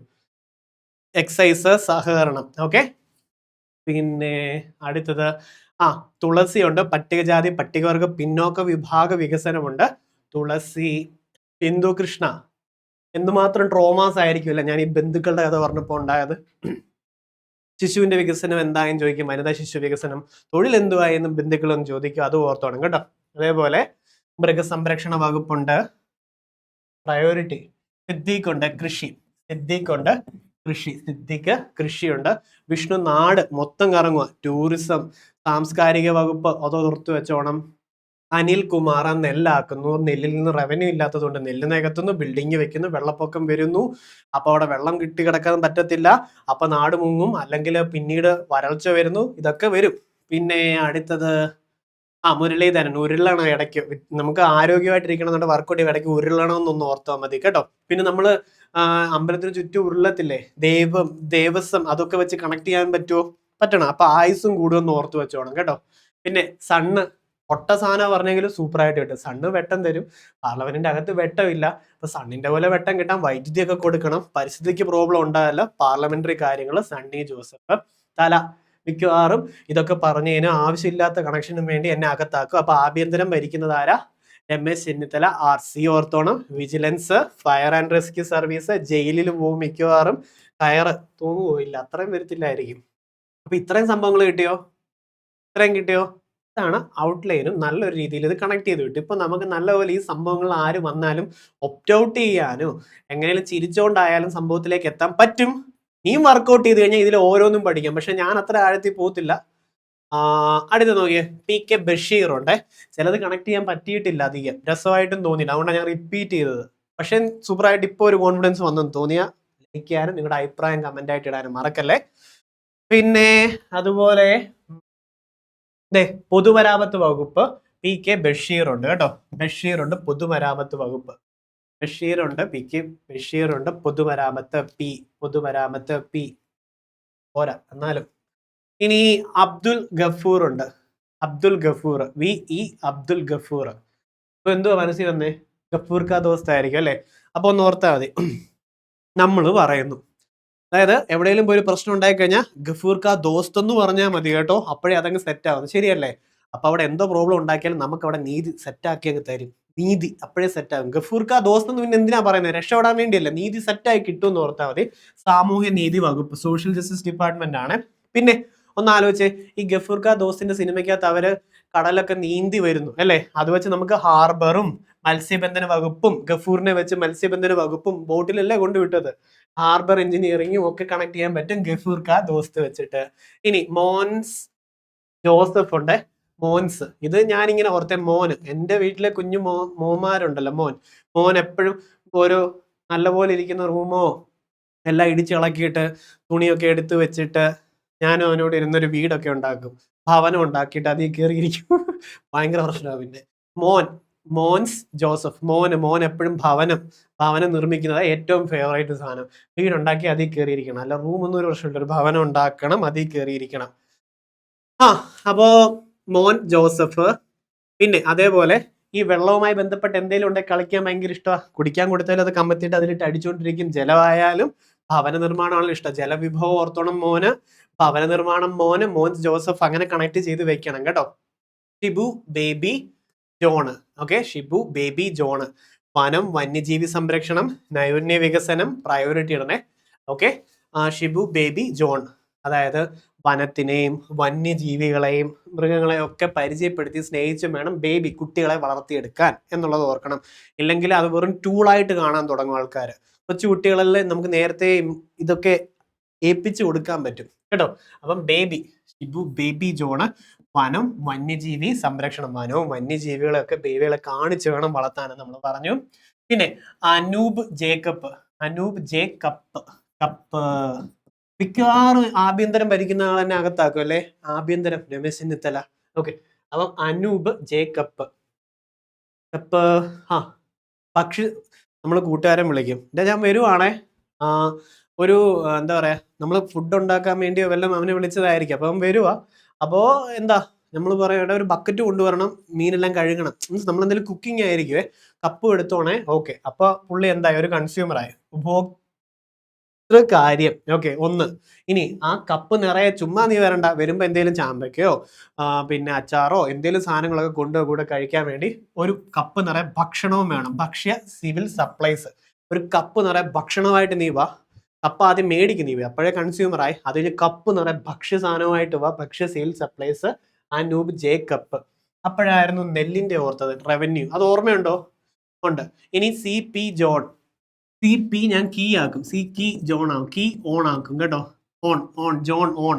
എക്സൈസ് സഹകരണം. ഓക്കെ, പിന്നെ അടുത്തത് തുളസി ഉണ്ട്. പട്ടികജാതി പട്ടികവർഗ പിന്നോക്ക വിഭാഗ വികസനമുണ്ട്. തുളസി. ബിന്ദു കൃഷ്ണ, എന്തുമാത്രം ട്രോമാസ് ആയിരിക്കുമല്ല ഞാൻ ഈ ബന്ധുക്കളുടെ കഥ പറഞ്ഞപ്പോൾ ഉണ്ടായത്. ശിശുവിന്റെ വികസനം എന്തായെന്ന് ചോദിക്കും, വനിതാ ശിശു വികസനം. തൊഴിൽ എന്തുവായെന്നും ബന്ധുക്കളൊന്നും ചോദിക്കും, അത് ഓർത്തോണം കേട്ടോ. അതേപോലെ മൃഗസംരക്ഷണ വകുപ്പുണ്ട്. പ്രയോറിറ്റി സിദ്ദീഖുണ്ട്. കൃഷി. സിദ്ദിഖ് ഉണ്ട്, സിദ്ദിഖ് കൃഷിയുണ്ട്. വിഷ്ണു നാട് മൊത്തം കറങ്ങുക, ടൂറിസം, സാംസ്കാരിക വകുപ്പ് അതോ ഓർത്തു വെച്ചോണം. അനിൽ കുമാർ ആ നെല്ലാക്കുന്നു, നെല്ലിൽ നിന്ന് റവന്യൂ ഇല്ലാത്തതുകൊണ്ട് നെല്ല് നികത്തുന്നു, ബിൽഡിംഗ് വെക്കുന്നു, വെള്ളപ്പൊക്കം വരുന്നു, അപ്പൊ അവിടെ വെള്ളം കിടക്കാൻ പറ്റത്തില്ല, അപ്പൊ നാട് മുങ്ങും, അല്ലെങ്കിൽ പിന്നീട് വരൾച്ച വരുന്നു, ഇതൊക്കെ വരും. പിന്നെ അടുത്തത് മുരളീധരൻ ഉരുളണം ഇടയ്ക്ക്, നമുക്ക് ആരോഗ്യമായിട്ടിരിക്കണം എന്നുണ്ട് വർക്കൗട്ട് ഇടയ്ക്ക് ഉരുളണം എന്നൊന്ന് ഓർത്താൽ മതി കേട്ടോ. പിന്നെ നമ്മള് അമ്പലത്തിന് ചുറ്റും ഉരുളത്തില്ലേ, ദേവസ്വം അതൊക്കെ വെച്ച് കണക്ട് ചെയ്യാൻ പറ്റുമോ? പറ്റണം. അപ്പൊ ആയുസും കൂടുമെന്ന് ഓർത്തു വെച്ചോണം കേട്ടോ. പിന്നെ സണ്ണ് ഒട്ട സാധനം പറഞ്ഞെങ്കിലും സൂപ്പർ ആയിട്ട് കിട്ടും. സണ്ണ് വെട്ടം തരും, പാർലമെന്റിന്റെ അകത്ത് വെട്ടമില്ല. അപ്പൊ സണ്ണിന്റെ പോലെ വെട്ടം കിട്ടാൻ വൈദ്യുതി ഒക്കെ കൊടുക്കണം, പരിസ്ഥിതിക്ക് പ്രോബ്ലം ഉണ്ടാകല്ല, പാർലമെന്ററി കാര്യങ്ങൾ സണ്ണി ജോസഫ് തല മിക്കവാറും ഇതൊക്കെ പറഞ്ഞു കഴിഞ്ഞാൽ ആവശ്യമില്ലാത്ത കണക്ഷനും വേണ്ടി എന്നെ അകത്താക്കും. അപ്പൊ ആഭ്യന്തരം ഭരിക്കുന്നത് ആരാ? രമേശ് ചെന്നിത്തല. RC ഓർത്തോണം. Vigilance, fire and rescue service, ജയിലിൽ പോകും മിക്കവാറും. കയറ് തൂങ്ങുപോയില്ല, അത്രയും വരത്തില്ലായിരിക്കും. അപ്പൊ ഇത്രയും സംഭവങ്ങൾ കിട്ടിയോ? ഇത്രയും കിട്ടിയോ? ഇതാണ് ഔട്ട്ലൈനും നല്ലൊരു രീതിയിൽ ഇത് കണക്ട് ചെയ്ത് കിട്ടും. ഇപ്പൊ നമുക്ക് നല്ലപോലെ ഈ സംഭവങ്ങൾ ആര് വന്നാലും ഒപ്റ്റ് ഔട്ട് ചെയ്യാനോ എങ്ങനെയും ചിരിച്ചോണ്ടായാലും സംഭവത്തിലേക്ക് എത്താൻ പറ്റും. നീ വർക്കൗട്ട് ചെയ്ത് കഴിഞ്ഞാൽ ഇതിൽ ഓരോന്നും പഠിക്കാം. പക്ഷെ ഞാൻ അത്ര ആഴത്തിൽ പോകത്തില്ല. അടുത്ത് നോക്കിയേ, PK ബഷീർ ഉണ്ട്. ചിലത് കണക്ട് ചെയ്യാൻ പറ്റിയിട്ടില്ല, അധികം രസമായിട്ടും തോന്നിയില്ല, അതുകൊണ്ടാണ് ഞാൻ റിപ്പീറ്റ് ചെയ്തത്. പക്ഷെ സൂപ്പറായിട്ട് ഇപ്പോൾ ഒരു കോൺഫിഡൻസ് വന്നെന്ന് തോന്നിയ ലൈക്ക് ചെയ്യാനും നിങ്ങളുടെ അഭിപ്രായം കമന്റ് ആയിട്ട് ഇടാനും മറക്കല്ലേ. പിന്നെ അതുപോലെ പൊതുമരാമത്ത് വകുപ്പ് PK ബഷീർ ഉണ്ട് കേട്ടോ. ബഷീർ ഉണ്ട് പൊതുമരാമത്ത് വകുപ്പ്. ബഷീറുണ്ട്, PK ബഷീറുണ്ട്. പൊതുമരാമത്ത് P പോരാ എന്നാലും. ഇനി അബ്ദുൽ ഗഫൂർ ഉണ്ട്. അബ്ദുൽ ഗഫൂർ, VE അബ്ദുൽ ഗഫൂർ. ഇപ്പൊ എന്തുവാ മനസ്സിൽ വന്നേ? ഗഫൂർ കാ ദോസ്ത് ആയിരിക്കും അല്ലെ? അപ്പൊ ഒന്ന് ഓർത്താൽ മതി. നമ്മൾ പറയുന്നു, അതായത് എവിടെയെങ്കിലും പോയി ഒരു പ്രശ്നം ഉണ്ടായി കഴിഞ്ഞാൽ ഗഫൂർ കാ ദോസ്ത് എന്ന് പറഞ്ഞാൽ മതി കേട്ടോ. അപ്പോഴേ അതങ്ങ് സെറ്റ് ആവുന്നു, ശരിയല്ലേ? അപ്പൊ അവിടെ എന്തോ പ്രോബ്ലം ഉണ്ടാക്കിയാലും നമുക്ക് അവിടെ നീതി സെറ്റാക്കി അങ്ങ് തരും. നീതി അപ്പോഴേ സെറ്റ് ആകും. ഗഫൂർ കാ ദോസ്ത് എന്ന് പിന്നെ എന്തിനാ പറയുന്നത്? രക്ഷപ്പെടാൻ വേണ്ടിയല്ല, നീതി സെറ്റായി കിട്ടും എന്ന് ഓർത്താൽ മതി. സാമൂഹ്യ നീതി വകുപ്പ്, സോഷ്യൽ ജസ്റ്റിസ് ഡിപ്പാർട്ട്മെന്റ് ആണ്. പിന്നെ ഒന്ന് ആലോചിച്ച്, ഈ ഗഫൂർ കാ ദോസ്തിന്റെ സിനിമയ്ക്കകത്ത് അവര് കടലൊക്കെ നീന്തി വരുന്നു അല്ലെ? അത് വെച്ച് നമുക്ക് ഹാർബറും മത്സ്യബന്ധന വകുപ്പും, ഗഫൂറിനെ വെച്ച് മത്സ്യബന്ധന വകുപ്പും ബോട്ടിലല്ലേ കൊണ്ടുവിട്ടത്. ഹാർബർ എഞ്ചിനീയറിംഗും ഒക്കെ കണക്ട് ചെയ്യാൻ പറ്റും ഗഫൂർ കാ ദോസ്ത് വെച്ചിട്ട്. ഇനി മോൻസ് ജോസഫ് ഉണ്ട്. മോൻസ്, ഇത് ഞാനിങ്ങനെ ഓർത്തെ, മോന്, എൻ്റെ വീട്ടിലെ കുഞ്ഞു മോന്മാരുണ്ടല്ലോ, മോൻ എപ്പോഴും ഓരോ നല്ലപോലെ ഇരിക്കുന്ന റൂമോ എല്ലാം ഇടിച്ചിളക്കിയിട്ട് തുണിയൊക്കെ എടുത്തു വെച്ചിട്ട് ഞാനും അവനോട് ഇരുന്നൊരു വീടൊക്കെ ഉണ്ടാക്കും, ഭവനം ഉണ്ടാക്കിയിട്ട് അതിൽ കയറിയിരിക്കും. ഭയങ്കര പ്രശ്നമാണ്. പിന്നെ മോൻസ് ജോസഫ്, മോൻ എപ്പോഴും ഭവനം നിർമ്മിക്കുന്നത് ഏറ്റവും ഫേവറേറ്റ് സാധനം. വീടുണ്ടാക്കി അതിൽ കയറിയിരിക്കണം, അല്ല റൂമൊന്നും ഒരു പ്രശ്നമില്ല, ഒരു ഭവനം ഉണ്ടാക്കണം, അതിൽ കയറിയിരിക്കണം. അപ്പോ മോൻ ജോസഫ്. പിന്നെ അതേപോലെ ഈ വെള്ളവുമായി ബന്ധപ്പെട്ട് എന്തെങ്കിലും ഉണ്ടെങ്കിൽ കളിക്കാൻ ഭയങ്കര ഇഷ്ടമാണ്. കുടിക്കാൻ കൊടുത്താലും അത് കമ്പത്തിയിട്ട് അതിലിട്ട് അടിച്ചുകൊണ്ടിരിക്കും. ജലമായാലും ഭവന നിർമ്മാണമാണല്ലോ ഇഷ്ടം. ജലവിഭവം ഓർത്തോണം മോന്, ഭവന നിർമ്മാണം മോൻ ജോസഫ്, അങ്ങനെ കണക്ട് ചെയ്ത് വെക്കണം കേട്ടോ. Shibu baby John. Okay, Shibu baby John. വനം, വന്യജീവി സംരക്ഷണം, നൈപുണ്യ വികസനം പ്രയോറിറ്റി ഇടണേ. ഓക്കെ, ഷിബു ബേബി ജോൺ, അതായത് വനത്തിനെയും വന്യജീവികളെയും മൃഗങ്ങളെയും ഒക്കെ പരിചയപ്പെടുത്തി സ്നേഹിച്ചും വേണം ബേബി കുട്ടികളെ വളർത്തിയെടുക്കാൻ എന്നുള്ളത് ഓർക്കണം. ഇല്ലെങ്കിൽ അത് വെറും ടൂളായിട്ട് കാണാൻ തുടങ്ങും ആൾക്കാർ. കൊച്ചു കുട്ടികളിൽ നമുക്ക് നേരത്തെ ഇതൊക്കെ ഏൽപ്പിച്ചു കൊടുക്കാൻ പറ്റും കേട്ടോ. അപ്പം ഷിബു ബേബി ജോണ്, വനം വന്യജീവി സംരക്ഷണം, വനവും വന്യജീവികളെയൊക്കെ ബേബികളെ കാണിച്ച് വേണം വളർത്താനെന്ന് നമ്മൾ പറഞ്ഞു. പിന്നെ അനൂപ് ജേക്കബ് മിക്കവാറും ആഭ്യന്തരം ഭരിക്കുന്ന ആൾ തന്നെ അകത്താക്കും അല്ലെ? ആഭ്യന്തരം രമേശ് ചെന്നിത്തല. ഓക്കെ, അപ്പം അനൂപ് ജേക്കബ്. പക്ഷി നമ്മൾ കൂട്ടുകാരൻ വിളിക്കും, ഞാൻ വരുവാണേ, ഒരു എന്താ പറയാ, നമ്മൾ ഫുഡ് ഉണ്ടാക്കാൻ വേണ്ടി വല്ലതും അവനെ വിളിച്ചതായിരിക്കും. അപ്പം അവൻ വരുവാ. അപ്പോ എന്താ നമ്മൾ പറയട്ടെ, ഒരു ബക്കറ്റ് കൊണ്ടുവരണം, മീനെല്ലാം കഴുകണം, മീൻസ് നമ്മൾ എന്തെങ്കിലും കുക്കിംഗ് ആയിരിക്കുവേ. കപ്പും എടുത്തോണേ. ഓക്കെ, അപ്പൊ പുള്ളി എന്തായി? ഒരു കൺസ്യൂമറായി, കാര്യം. ഓക്കെ, ഒന്ന്. ഇനി ആ കപ്പ് നിറയെ ചുമ്മാ നീ വരണ്ട, വരുമ്പോ എന്തെങ്കിലും ചാമ്പയ്ക്കയോ പിന്നെ അച്ചാറോ എന്തെങ്കിലും സാധനങ്ങളൊക്കെ കൊണ്ടുകൂടെ കഴിക്കാൻ വേണ്ടി ഒരു കപ്പ് നിറയെ ഭക്ഷണവും വേണം. ഭക്ഷ്യ സിവിൽ സപ്ലൈസ്, ഒരു കപ്പ് നിറയെ ഭക്ഷണമായിട്ട് നീ വാ. കപ്പ് ആദ്യം മേടിക്കും നീ, അപ്പോഴേ കൺസ്യൂമറായി. അത് കഴിഞ്ഞ് കപ്പ് നിറയെ ഭക്ഷ്യ സാധനമായിട്ട് വാ. ഭക്ഷ്യ സിവിൽ സപ്ലൈസ് അനൂപ് ജേക്കബ്. അപ്പോഴായിരുന്നു നെല്ലിന്റെ ഓർത്തത്, റവന്യൂ. അത് ഓർമ്മയുണ്ടോ? ഉണ്ട്. ഇനി CP ജോൺ, സി പി ഞാൻ കീ ആക്കും, സി കീ ജോൺ ആക്കും, കീ ഓൺ ആക്കും കേട്ടോ. On John on.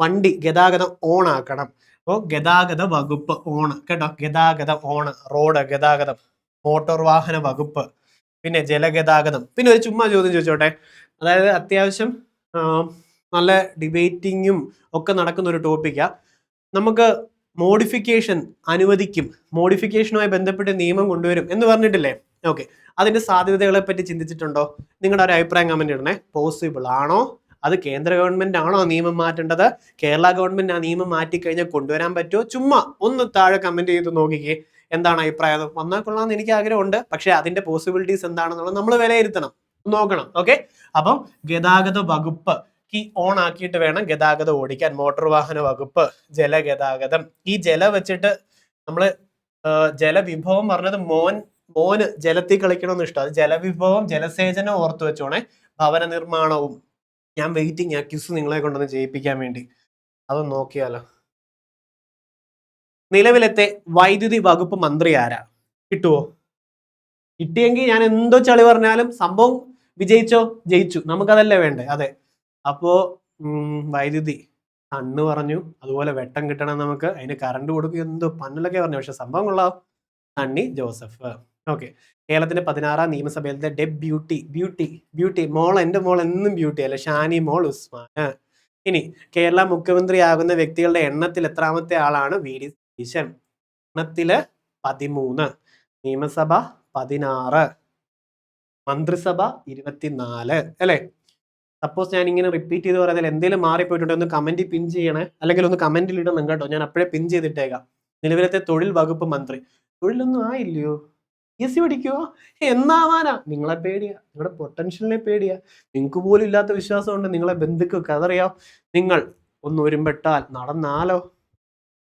വണ്ടി ഗതാഗതം ഓൺ ആക്കണം. അപ്പോൾ ഗതാഗത വകുപ്പ് ഓൺ കേട്ടോ, ഗതാഗതം ഓൺ. റോഡ് ഗതാഗതം, മോട്ടോർ വാഹന വകുപ്പ്, പിന്നെ ജലഗതാഗതം. പിന്നെ ഒരു ചുമ്മാ ചോദ്യം ചോദിച്ചോട്ടെ, അതായത് അത്യാവശ്യം നല്ല ഡിബേറ്റിങ്ങും ഒക്കെ നടക്കുന്ന ഒരു ടോപ്പിക്കാ. നമുക്ക് മോഡിഫിക്കേഷൻ അനുവദിക്കും, മോഡിഫിക്കേഷനുമായി ബന്ധപ്പെട്ട് നിയമം കൊണ്ടുവരും എന്ന് പറഞ്ഞിട്ടില്ലേ? ഓക്കെ, അതിന്റെ സാധ്യതകളെ പറ്റി ചിന്തിച്ചിട്ടുണ്ടോ? നിങ്ങളുടെ ഒരു അഭിപ്രായം കമന്റ് ഇടണേ. പോസിബിൾ ആണോ? അത് കേന്ദ്ര ഗവൺമെന്റ് ആണോ നിയമം മാറ്റേണ്ടത്? കേരള ഗവൺമെന്റ് ആ നിയമം മാറ്റിക്കഴിഞ്ഞാൽ കൊണ്ടുവരാൻ പറ്റുമോ? ചുമ്മാ ഒന്ന് താഴെ കമന്റ് ചെയ്ത് നോക്കിക്കേ, എന്താണ് അഭിപ്രായം. വന്നാൽ കൊള്ളാമെന്ന് എനിക്ക് ആഗ്രഹമുണ്ട്, പക്ഷെ അതിന്റെ പോസിബിലിറ്റീസ് എന്താണെന്നുള്ളത് നമ്മൾ വിലയിരുത്തണം, നോക്കണം. ഓക്കെ, അപ്പം ഗതാഗത വകുപ്പ് കീ ഓൺ ആക്കിയിട്ട് വേണം ഗതാഗതം ഓടിക്കാൻ. മോട്ടോർ വാഹന വകുപ്പ്, ജലഗതാഗതം. ഈ ജല വെച്ചിട്ട് നമ്മള് ജലവിഭവം പറഞ്ഞത് മോന് ജലത്തിൽ കളിക്കണമെന്ന് ഇഷ്ടം. അത് ജലവിഭവം, ജലസേചനം ഓർത്തു വെച്ചോണേ. ഭവന നിർമ്മാണവും. ഞാൻ വെയിറ്റിംഗ് ആ ക്വിസ് നിങ്ങളെ കൊണ്ടൊന്ന് ചെയ്യിപ്പിക്കാൻ വേണ്ടി. അതൊന്ന് നോക്കിയാലോ. നിലവിലത്തെ വൈദ്യുതി വകുപ്പ് മന്ത്രി ആരാ? കിട്ടുവോ? കിട്ടിയെങ്കിൽ ഞാൻ എന്തോ ചളി പറഞ്ഞാലും സംഭവം വിജയിച്ചോ? ജയിച്ചു, നമുക്കതല്ലേ വേണ്ടേ? അതെ. അപ്പോ വൈദ്യുതി കണ്ണ് പറഞ്ഞു, അതുപോലെ വെട്ടം കിട്ടണം നമുക്ക്, അതിന് കറണ്ട് കൊടുക്കും, എന്തോ പന്നലൊക്കെ പറഞ്ഞു, പക്ഷെ സംഭവം കൊള്ളാം. സണ്ണി ജോസഫ്. ഓക്കെ, കേരളത്തിന്റെ 16ാം നിയമസഭയിലത്തെ ബ്യൂട്ടി മോൾ, എന്റെ മോൾ എന്നും ബ്യൂട്ടി അല്ലെ, ഷാനി മോൾ ഉസ്മാൻ. ഇനി കേരള മുഖ്യമന്ത്രിയാകുന്ന വ്യക്തികളുടെ എണ്ണത്തിൽ എത്രാമത്തെ ആളാണ് വി ഡി സതീശൻ? എണ്ണത്തില് 13, നിയമസഭ 16, മന്ത്രിസഭ 24 അല്ലെ? സപ്പോസ് ഞാൻ ഇങ്ങനെ റിപ്പീറ്റ് ചെയ്ത് പറയുന്നതിൽ എന്തെങ്കിലും മാറിപ്പോയിട്ടുണ്ടെങ്കിൽ ഒന്ന് കമന്റ് പിൻ ചെയ്യണേ, അല്ലെങ്കിൽ ഒന്ന് കമന്റിൽ ഇടണം കേട്ടോ, ഞാൻ അപ്പോഴേ പിൻ ചെയ്തിട്ടേക്കാം. നിലവിലത്തെ തൊഴിൽ വകുപ്പ് മന്ത്രി. തൊഴിലൊന്നും ആയില്ലയോ? PSC പഠിക്കുവോ? എന്നാവാനാ? നിങ്ങളെ പേടിയാ, നിങ്ങളുടെ പൊട്ടൻഷ്യലിനെ പേടിയാ. നിങ്ങൾക്ക് പോലും ഇല്ലാത്ത വിശ്വാസമുണ്ട് നിങ്ങളെ ബന്ധുക്കൾക്ക്, അതറിയാം. നിങ്ങൾ ഒന്ന് ഒരുമ്പെട്ടാൽ നടന്നാലോ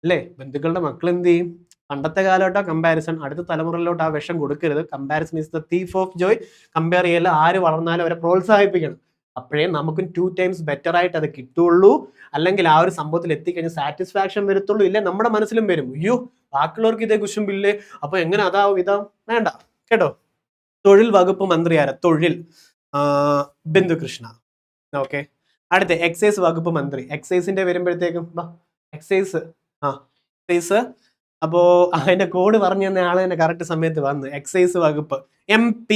അല്ലേ? ബന്ധുക്കളുടെ മക്കൾ എന്ത് ചെയ്യും? പണ്ടത്തെ കാലഘട്ട കമ്പാരിസൺ, അടുത്ത തലമുറയിലോട്ട് ആ വിഷം കൊടുക്കരുത്. Comparison is the thief of Joy. Compare ചെയ്യല്ല, ആര് വളർന്നാലും അവരെ പ്രോത്സാഹിപ്പിക്കണം. അപ്പോഴേ നമുക്കും 2 times ബെറ്റർ ആയിട്ട് അത് കിട്ടുള്ളൂ. അല്ലെങ്കിൽ ആ ഒരു സംഭവത്തിൽ എത്തിക്കഴിഞ്ഞാൽ സാറ്റിസ്ഫാക്ഷൻ വരത്തുള്ളൂ. ഇല്ല നമ്മുടെ മനസ്സിലും വരും, അയ്യോ ബാക്കിയുള്ളവർക്ക് ഇതേ കുശുമ്പില്ലേ, അപ്പൊ എങ്ങനെ അതാവും ഇതാ, വേണ്ട കേട്ടോ. തൊഴിൽ വകുപ്പ് മന്ത്രി ആരാ? തൊഴിൽ ബിന്ദുകൃഷ്ണ. ഓക്കെ, അടുത്ത എക്സൈസ് വകുപ്പ് മന്ത്രി. എക്സൈസിന്റെ വരുമ്പോഴത്തേക്കും എക്സൈസ് എക്സൈസ് അപ്പോ അതിന്റെ കോഡ് പറഞ്ഞു തന്ന ആള് തന്നെ കറക്റ്റ് സമയത്ത് വന്ന്. എക്സൈസ് വകുപ്പ് MP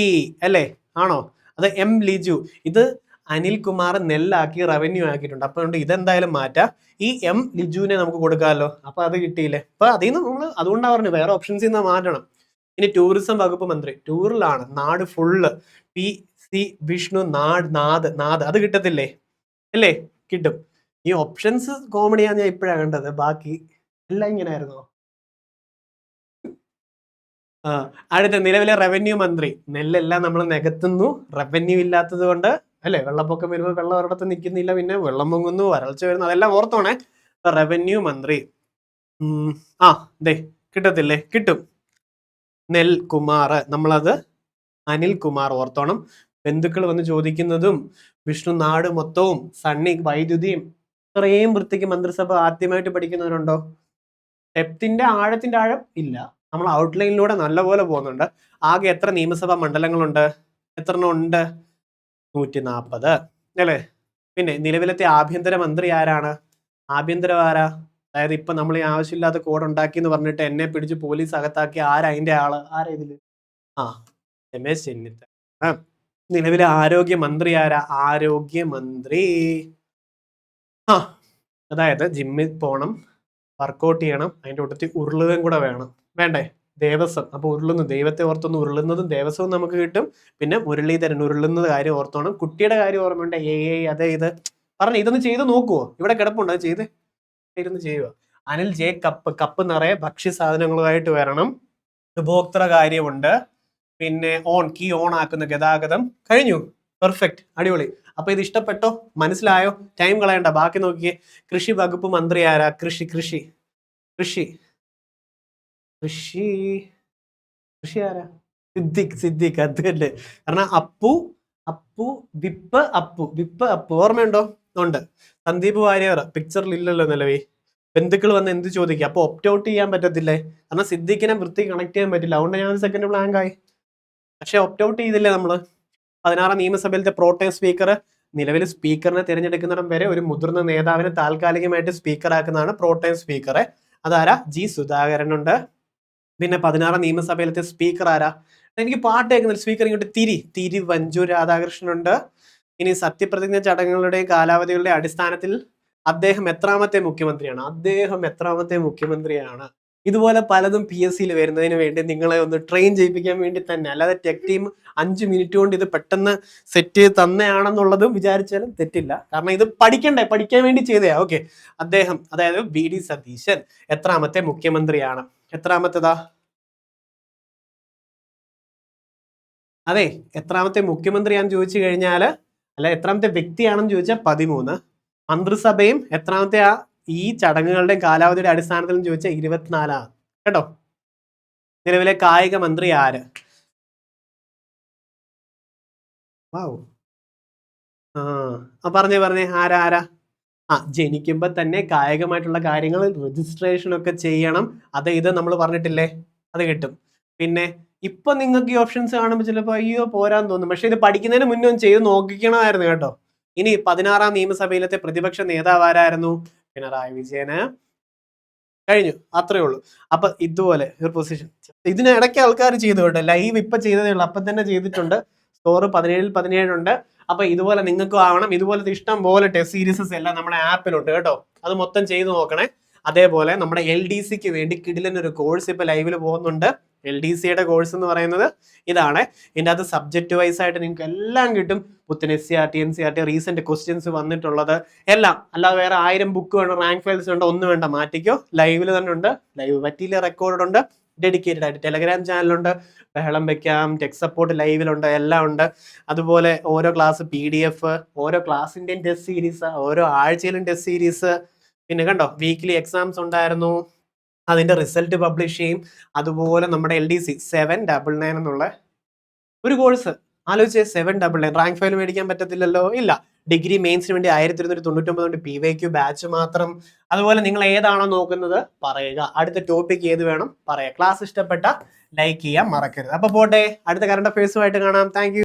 അല്ലേ? ആണോ? അത് M ലിജു. ഇത് അനിൽകുമാർ നെല്ലാക്കി റവന്യൂ ആക്കിയിട്ടുണ്ട്. അപ്പൊ ഇതെന്തായാലും മാറ്റാം. ഈ M ലിജുവിനെ നമുക്ക് കൊടുക്കാമല്ലോ. അപ്പൊ അത് കിട്ടിയില്ലേ? അപ്പൊ അതിൽ നിന്ന് നമ്മൾ അതുകൊണ്ടാണ് പറഞ്ഞു വേറെ ഓപ്ഷൻസിൽ നിന്ന് മാറ്റണം. ഇനി ടൂറിസം വകുപ്പ് മന്ത്രി. ടൂറിലാണ്, നാട് ഫുള്ള്. PC വിഷ്ണു. നാട് അത് കിട്ടത്തില്ലേ? അല്ലേ? കിട്ടും. ഈ ഓപ്ഷൻസ് കോമഡിയാണ് ഞാൻ ഇപ്പോഴാണ് കണ്ടത്. ബാക്കി എല്ലാം ഇങ്ങനെ ആയിരുന്നോ? അടുത്ത നിലവിലെ റവന്യൂ മന്ത്രി. നെല്ലെല്ലാം നമ്മൾ നികത്തുന്നു, റവന്യൂ ഇല്ലാത്തത് കൊണ്ട് അല്ലെ? വെള്ളപ്പൊക്കം വരുമ്പോൾ വെള്ളം ഒരിടത്ത് നിൽക്കുന്നില്ല, പിന്നെ വെള്ളം പൊങ്ങുന്നു, വരൾച്ച വരുന്നു, അതെല്ലാം ഓർത്തോണേ. റവന്യൂ മന്ത്രി ദേ കിട്ടത്തില്ലേ? കിട്ടും. നെൽകുമാർ, നമ്മളത് അനിൽകുമാർ ഓർത്തോണം. ബന്ധുക്കൾ വന്ന് ചോദിക്കുന്നതും വിഷ്ണു നാട് മൊത്തവും സണ്ണി വൈദ്യുതിയും. ഇത്രയും വൃത്തിക്ക് മന്ത്രിസഭ ആദ്യമായിട്ട് പഠിക്കുന്നവരുണ്ടോ? ഡെപ്തിന്റെ ആഴത്തിന്റെ ആഴം ഇല്ല, നമ്മൾ ഔട്ട്ലൈനിലൂടെ നല്ലപോലെ പോകുന്നുണ്ട്. ആകെ എത്ര നിയമസഭാ മണ്ഡലങ്ങളുണ്ട്? എത്ര ഉണ്ട്? 140 അല്ലേ? പിന്നെ നിലവിലത്തെ ആഭ്യന്തര മന്ത്രി ആരാണ്? ആഭ്യന്തരം ആരാ? അതായത് ഇപ്പൊ നമ്മൾ ഈ ആവശ്യമില്ലാത്ത കോഡ് ഉണ്ടാക്കി എന്ന് പറഞ്ഞിട്ട് എന്നെ പിടിച്ച് പോലീസ് അകത്താക്കി ആരാ അതിന്റെ ആള്? ആരാ ഇതില്? രമേശ് ചെന്നിത്തല. നിലവിലെ ആരോഗ്യ മന്ത്രി ആരാ? ആരോഗ്യമന്ത്രി അതായത് ജിമ്മിൽ പോണം, വർക്കൗട്ട് ചെയ്യണം, അതിന്റെ കൂട്ടത്തിൽ ഉരുളുകയും കൂടെ വേണം, വേണ്ടേ? ദേവസ്വം. അപ്പൊ ഉരുളുന്നു, ദൈവത്തെ ഓർത്തൊന്ന് ഉരുളുന്നതും ദേവസ്വം നമുക്ക് കിട്ടും. പിന്നെ മുരളീധരൻ ഉരുളുന്നത് കാര്യം ഓർത്തോണം. കുട്ടിയുടെ കാര്യം ഓർമ്മയുണ്ട്. അതെ ഇത് പറഞ്ഞു, ഇതൊന്ന് ചെയ്ത് നോക്കുവോ? ഇവിടെ കിടപ്പുണ്ട്, അത് ഇരുന്ന് ചെയ്യുക. അനിൽ ജെ കപ്പ് നിറയെ ഭക്ഷ്യ സാധനങ്ങളുമായിട്ട് വരണം. ഉപഭോക്തൃ കാര്യമുണ്ട്. പിന്നെ കീ ഓൺ ആക്കുന്ന ഗതാഗതം കഴിഞ്ഞു. പെർഫെക്റ്റ്, അടിപൊളി. അപ്പൊ ഇത് ഇഷ്ടപ്പെട്ടോ? മനസ്സിലായോ? ടൈം കളയണ്ട, ബാക്കി നോക്കിയേ. കൃഷി വകുപ്പ് മന്ത്രി ആരാ? കൃഷി ആരാ? സിദ്ദിഖ് അത് തന്നെ. കാരണം വിപ്പ് ഓർമ്മയുണ്ടോ? ഉണ്ട്. സന്ദീപ് വാര്യർ പിക്ചറിൽ ഇല്ലല്ലോ നിലവി. ബന്ധുക്കൾ വന്ന് എന്ത് ചോദിക്കുക? അപ്പൊ ഒപ്റ്റ് ഔട്ട് ചെയ്യാൻ പറ്റത്തില്ലേ? കാരണം സിദ്ദിഖിനെ വൃത്തി കണക്ട് ചെയ്യാൻ പറ്റില്ല, അതുകൊണ്ട് ഞാൻ സെക്കൻഡ് ബ്ലാങ്ക് ആയി. പക്ഷെ ഒപ്റ്റ് ഔട്ട് ചെയ്തില്ലേ നമ്മള്? 16 നിയമസഭയിലത്തെ പ്രോട്ടേം സ്പീക്കർ, നിലവിൽ സ്പീക്കറിനെ തിരഞ്ഞെടുക്കുന്നിടം വരെ ഒരു മുതിർന്ന നേതാവിനെ താൽക്കാലികമായിട്ട് സ്പീക്കർ ആക്കുന്നതാണ് പ്രോട്ടേം സ്പീക്കർ. അതാരാ? ജി സുധാകരൻ ഉണ്ട്. പിന്നെ 16 നിയമസഭയിലത്തെ സ്പീക്കർ ആരാ? എനിക്ക് പാട്ട് കേൾക്കുന്നില്ല. സ്പീക്കർ ഇങ്ങോട്ട് തിരുവഞ്ചൂർ രാധാകൃഷ്ണൻ ഉണ്ട്. ഇനി സത്യപ്രതിജ്ഞ ചടങ്ങുകളുടെയും കാലാവധികളുടെ അടിസ്ഥാനത്തിൽ അദ്ദേഹം എത്രാമത്തെ മുഖ്യമന്ത്രിയാണ്? ഇതുപോലെ പലതും PSC വരുന്നതിന് വേണ്ടി നിങ്ങളെ ഒന്ന് ട്രെയിൻ ചെയ്യിപ്പിക്കാൻ വേണ്ടി തന്നെ, അല്ലാതെ ടെക് ടീം 5 മിനിറ്റ് കൊണ്ട് ഇത് പെട്ടെന്ന് സെറ്റ് ചെയ്ത് തന്നെയാണെന്നുള്ളതും വിചാരിച്ചാലും തെറ്റില്ല. കാരണം ഇത് പഠിക്കാൻ വേണ്ടി ചെയ്തയാ. ഓക്കെ, അദ്ദേഹം, അതായത് VD സതീശൻ എത്രാമത്തെ മുഖ്യമന്ത്രിയാണ്? എത്രാമത്തേതാ? അതെ, എത്രാമത്തെ മുഖ്യമന്ത്രിയാണെന്ന് ചോദിച്ചു കഴിഞ്ഞാൽ, അല്ല എത്രാമത്തെ വ്യക്തിയാണെന്ന് ചോദിച്ചാൽ 13. മന്ത്രിസഭയും എത്രാമത്തെ ഈ ചടങ്ങുകളുടെ കാലാവധിയുടെ അടിസ്ഥാനത്തിൽ ചോദിച്ചാൽ 24. കേട്ടോ. നിലവിലെ കായിക മന്ത്രി ആര്? പറഞ്ഞേ ആരാ? ജനിക്കുമ്പോ തന്നെ കായികമായിട്ടുള്ള കാര്യങ്ങൾ രജിസ്ട്രേഷൻ ഒക്കെ ചെയ്യണം. ഇത് നമ്മൾ പറഞ്ഞിട്ടില്ലേ, അത് കിട്ടും. പിന്നെ ഇപ്പൊ നിങ്ങൾക്ക് ഈ ഓപ്ഷൻസ് കാണുമ്പോൾ ചിലപ്പോൾ അയ്യോ പോരാന്ന് തോന്നും, പക്ഷെ ഇത് പഠിക്കുന്നതിന് മുന്നേ ചെയ്ത് നോക്കിക്കണമായിരുന്നു കേട്ടോ. ഇനി 16 നിയമസഭയിലത്തെ പ്രതിപക്ഷ നേതാവ് ആരായിരുന്നു? പിണറായി വിജയന്. കഴിഞ്ഞു, അത്രേ ഉള്ളൂ. അപ്പൊ ഇതുപോലെ ഒരു പൊസിഷൻ ഇതിനിടയ്ക്ക് ആൾക്കാർ ചെയ്തു കേട്ടോ. ലൈവ് ഇപ്പൊ ചെയ്തതേ ഉള്ളൂ, അപ്പൊ തന്നെ ചെയ്തിട്ടുണ്ട്. സ്കോർ 17 ഉണ്ട്. അപ്പൊ ഇതുപോലെ നിങ്ങൾക്കും ആവണം. ഇതുപോലത്തെ ഇഷ്ടം പോലെ ടെസ്റ്റ് സീരീസസ് എല്ലാം നമ്മുടെ ആപ്പിലുണ്ട് കേട്ടോ. അത് മൊത്തം ചെയ്ത് നോക്കണേ. അതേപോലെ നമ്മുടെ LDCക്ക് വേണ്ടി കിടിലനൊരു കോഴ്സ് ഇപ്പൊ ലൈവിൽ പോകുന്നുണ്ട്. LDCയുടെ കോഴ്സ് എന്ന് പറയുന്നത് ഇതാണ്. ഇതിൻ്റെ അത് സബ്ജക്റ്റ് വൈസ് ആയിട്ട് നിങ്ങൾക്ക് എല്ലാം കിട്ടും. പുത്തൻ SCRT NCRT റീസെന്റ് ക്വസ്റ്റ്യൻസ് വന്നിട്ടുള്ളത് എല്ലാം. അല്ലാതെ വേറെ 1000 ബുക്ക് വേണം, റാങ്ക് ഫയൽസ് ഉണ്ട്, ഒന്നും വേണ്ട, മാറ്റിക്കോ. ലൈവിൽ തന്നെ ഉണ്ട്. ലൈവ് പറ്റിയില്ല, റെക്കോർഡ് ഉണ്ട്. ഡെഡിക്കേറ്റഡ് ആയിട്ട് ടെലഗ്രാം ചാനലുണ്ട്. ബഹളം വെക്കാം, ടെക് സപ്പോർട്ട് ലൈവിലുണ്ട്, എല്ലാം ഉണ്ട്. അതുപോലെ ഓരോ ക്ലാസ് PDF, ഓരോ ക്ലാസിന്റെയും ടെസ്റ്റ് സീരീസ്, ഓരോ ആഴ്ചയിലും ടെസ്റ്റ് സീരീസ്. പിന്നെ കണ്ടോ, വീക്ക്ലി എക്സാംസ് ഉണ്ടായിരുന്നു, അതിന്റെ റിസൾട്ട് പബ്ലിഷ് ചെയ്യും. അതുപോലെ നമ്മുടെ LDC 799 എന്നുള്ള ഒരു കോഴ്സ് ആലോചിച്ച്, 799 റാങ്ക് ഫയൽ മേടിക്കാൻ പറ്റത്തില്ലല്ലോ. ഇല്ല, ഡിഗ്രി മെയിൻസിന് വേണ്ടി 1299 PYQ ബാച്ച് മാത്രം. അതുപോലെ നിങ്ങൾ ഏതാണോ നോക്കുന്നത് പറയുക, അടുത്ത ടോപ്പിക് ഏത് വേണം പറയുക. ക്ലാസ് ഇഷ്ടപ്പെട്ട ലൈക്ക് ചെയ്യാൻ മറക്കരുത്. അപ്പൊ പോട്ടെ, അടുത്ത കറണ്ട് അഫയേഴ്സുമായിട്ട് കാണാം. Thank you.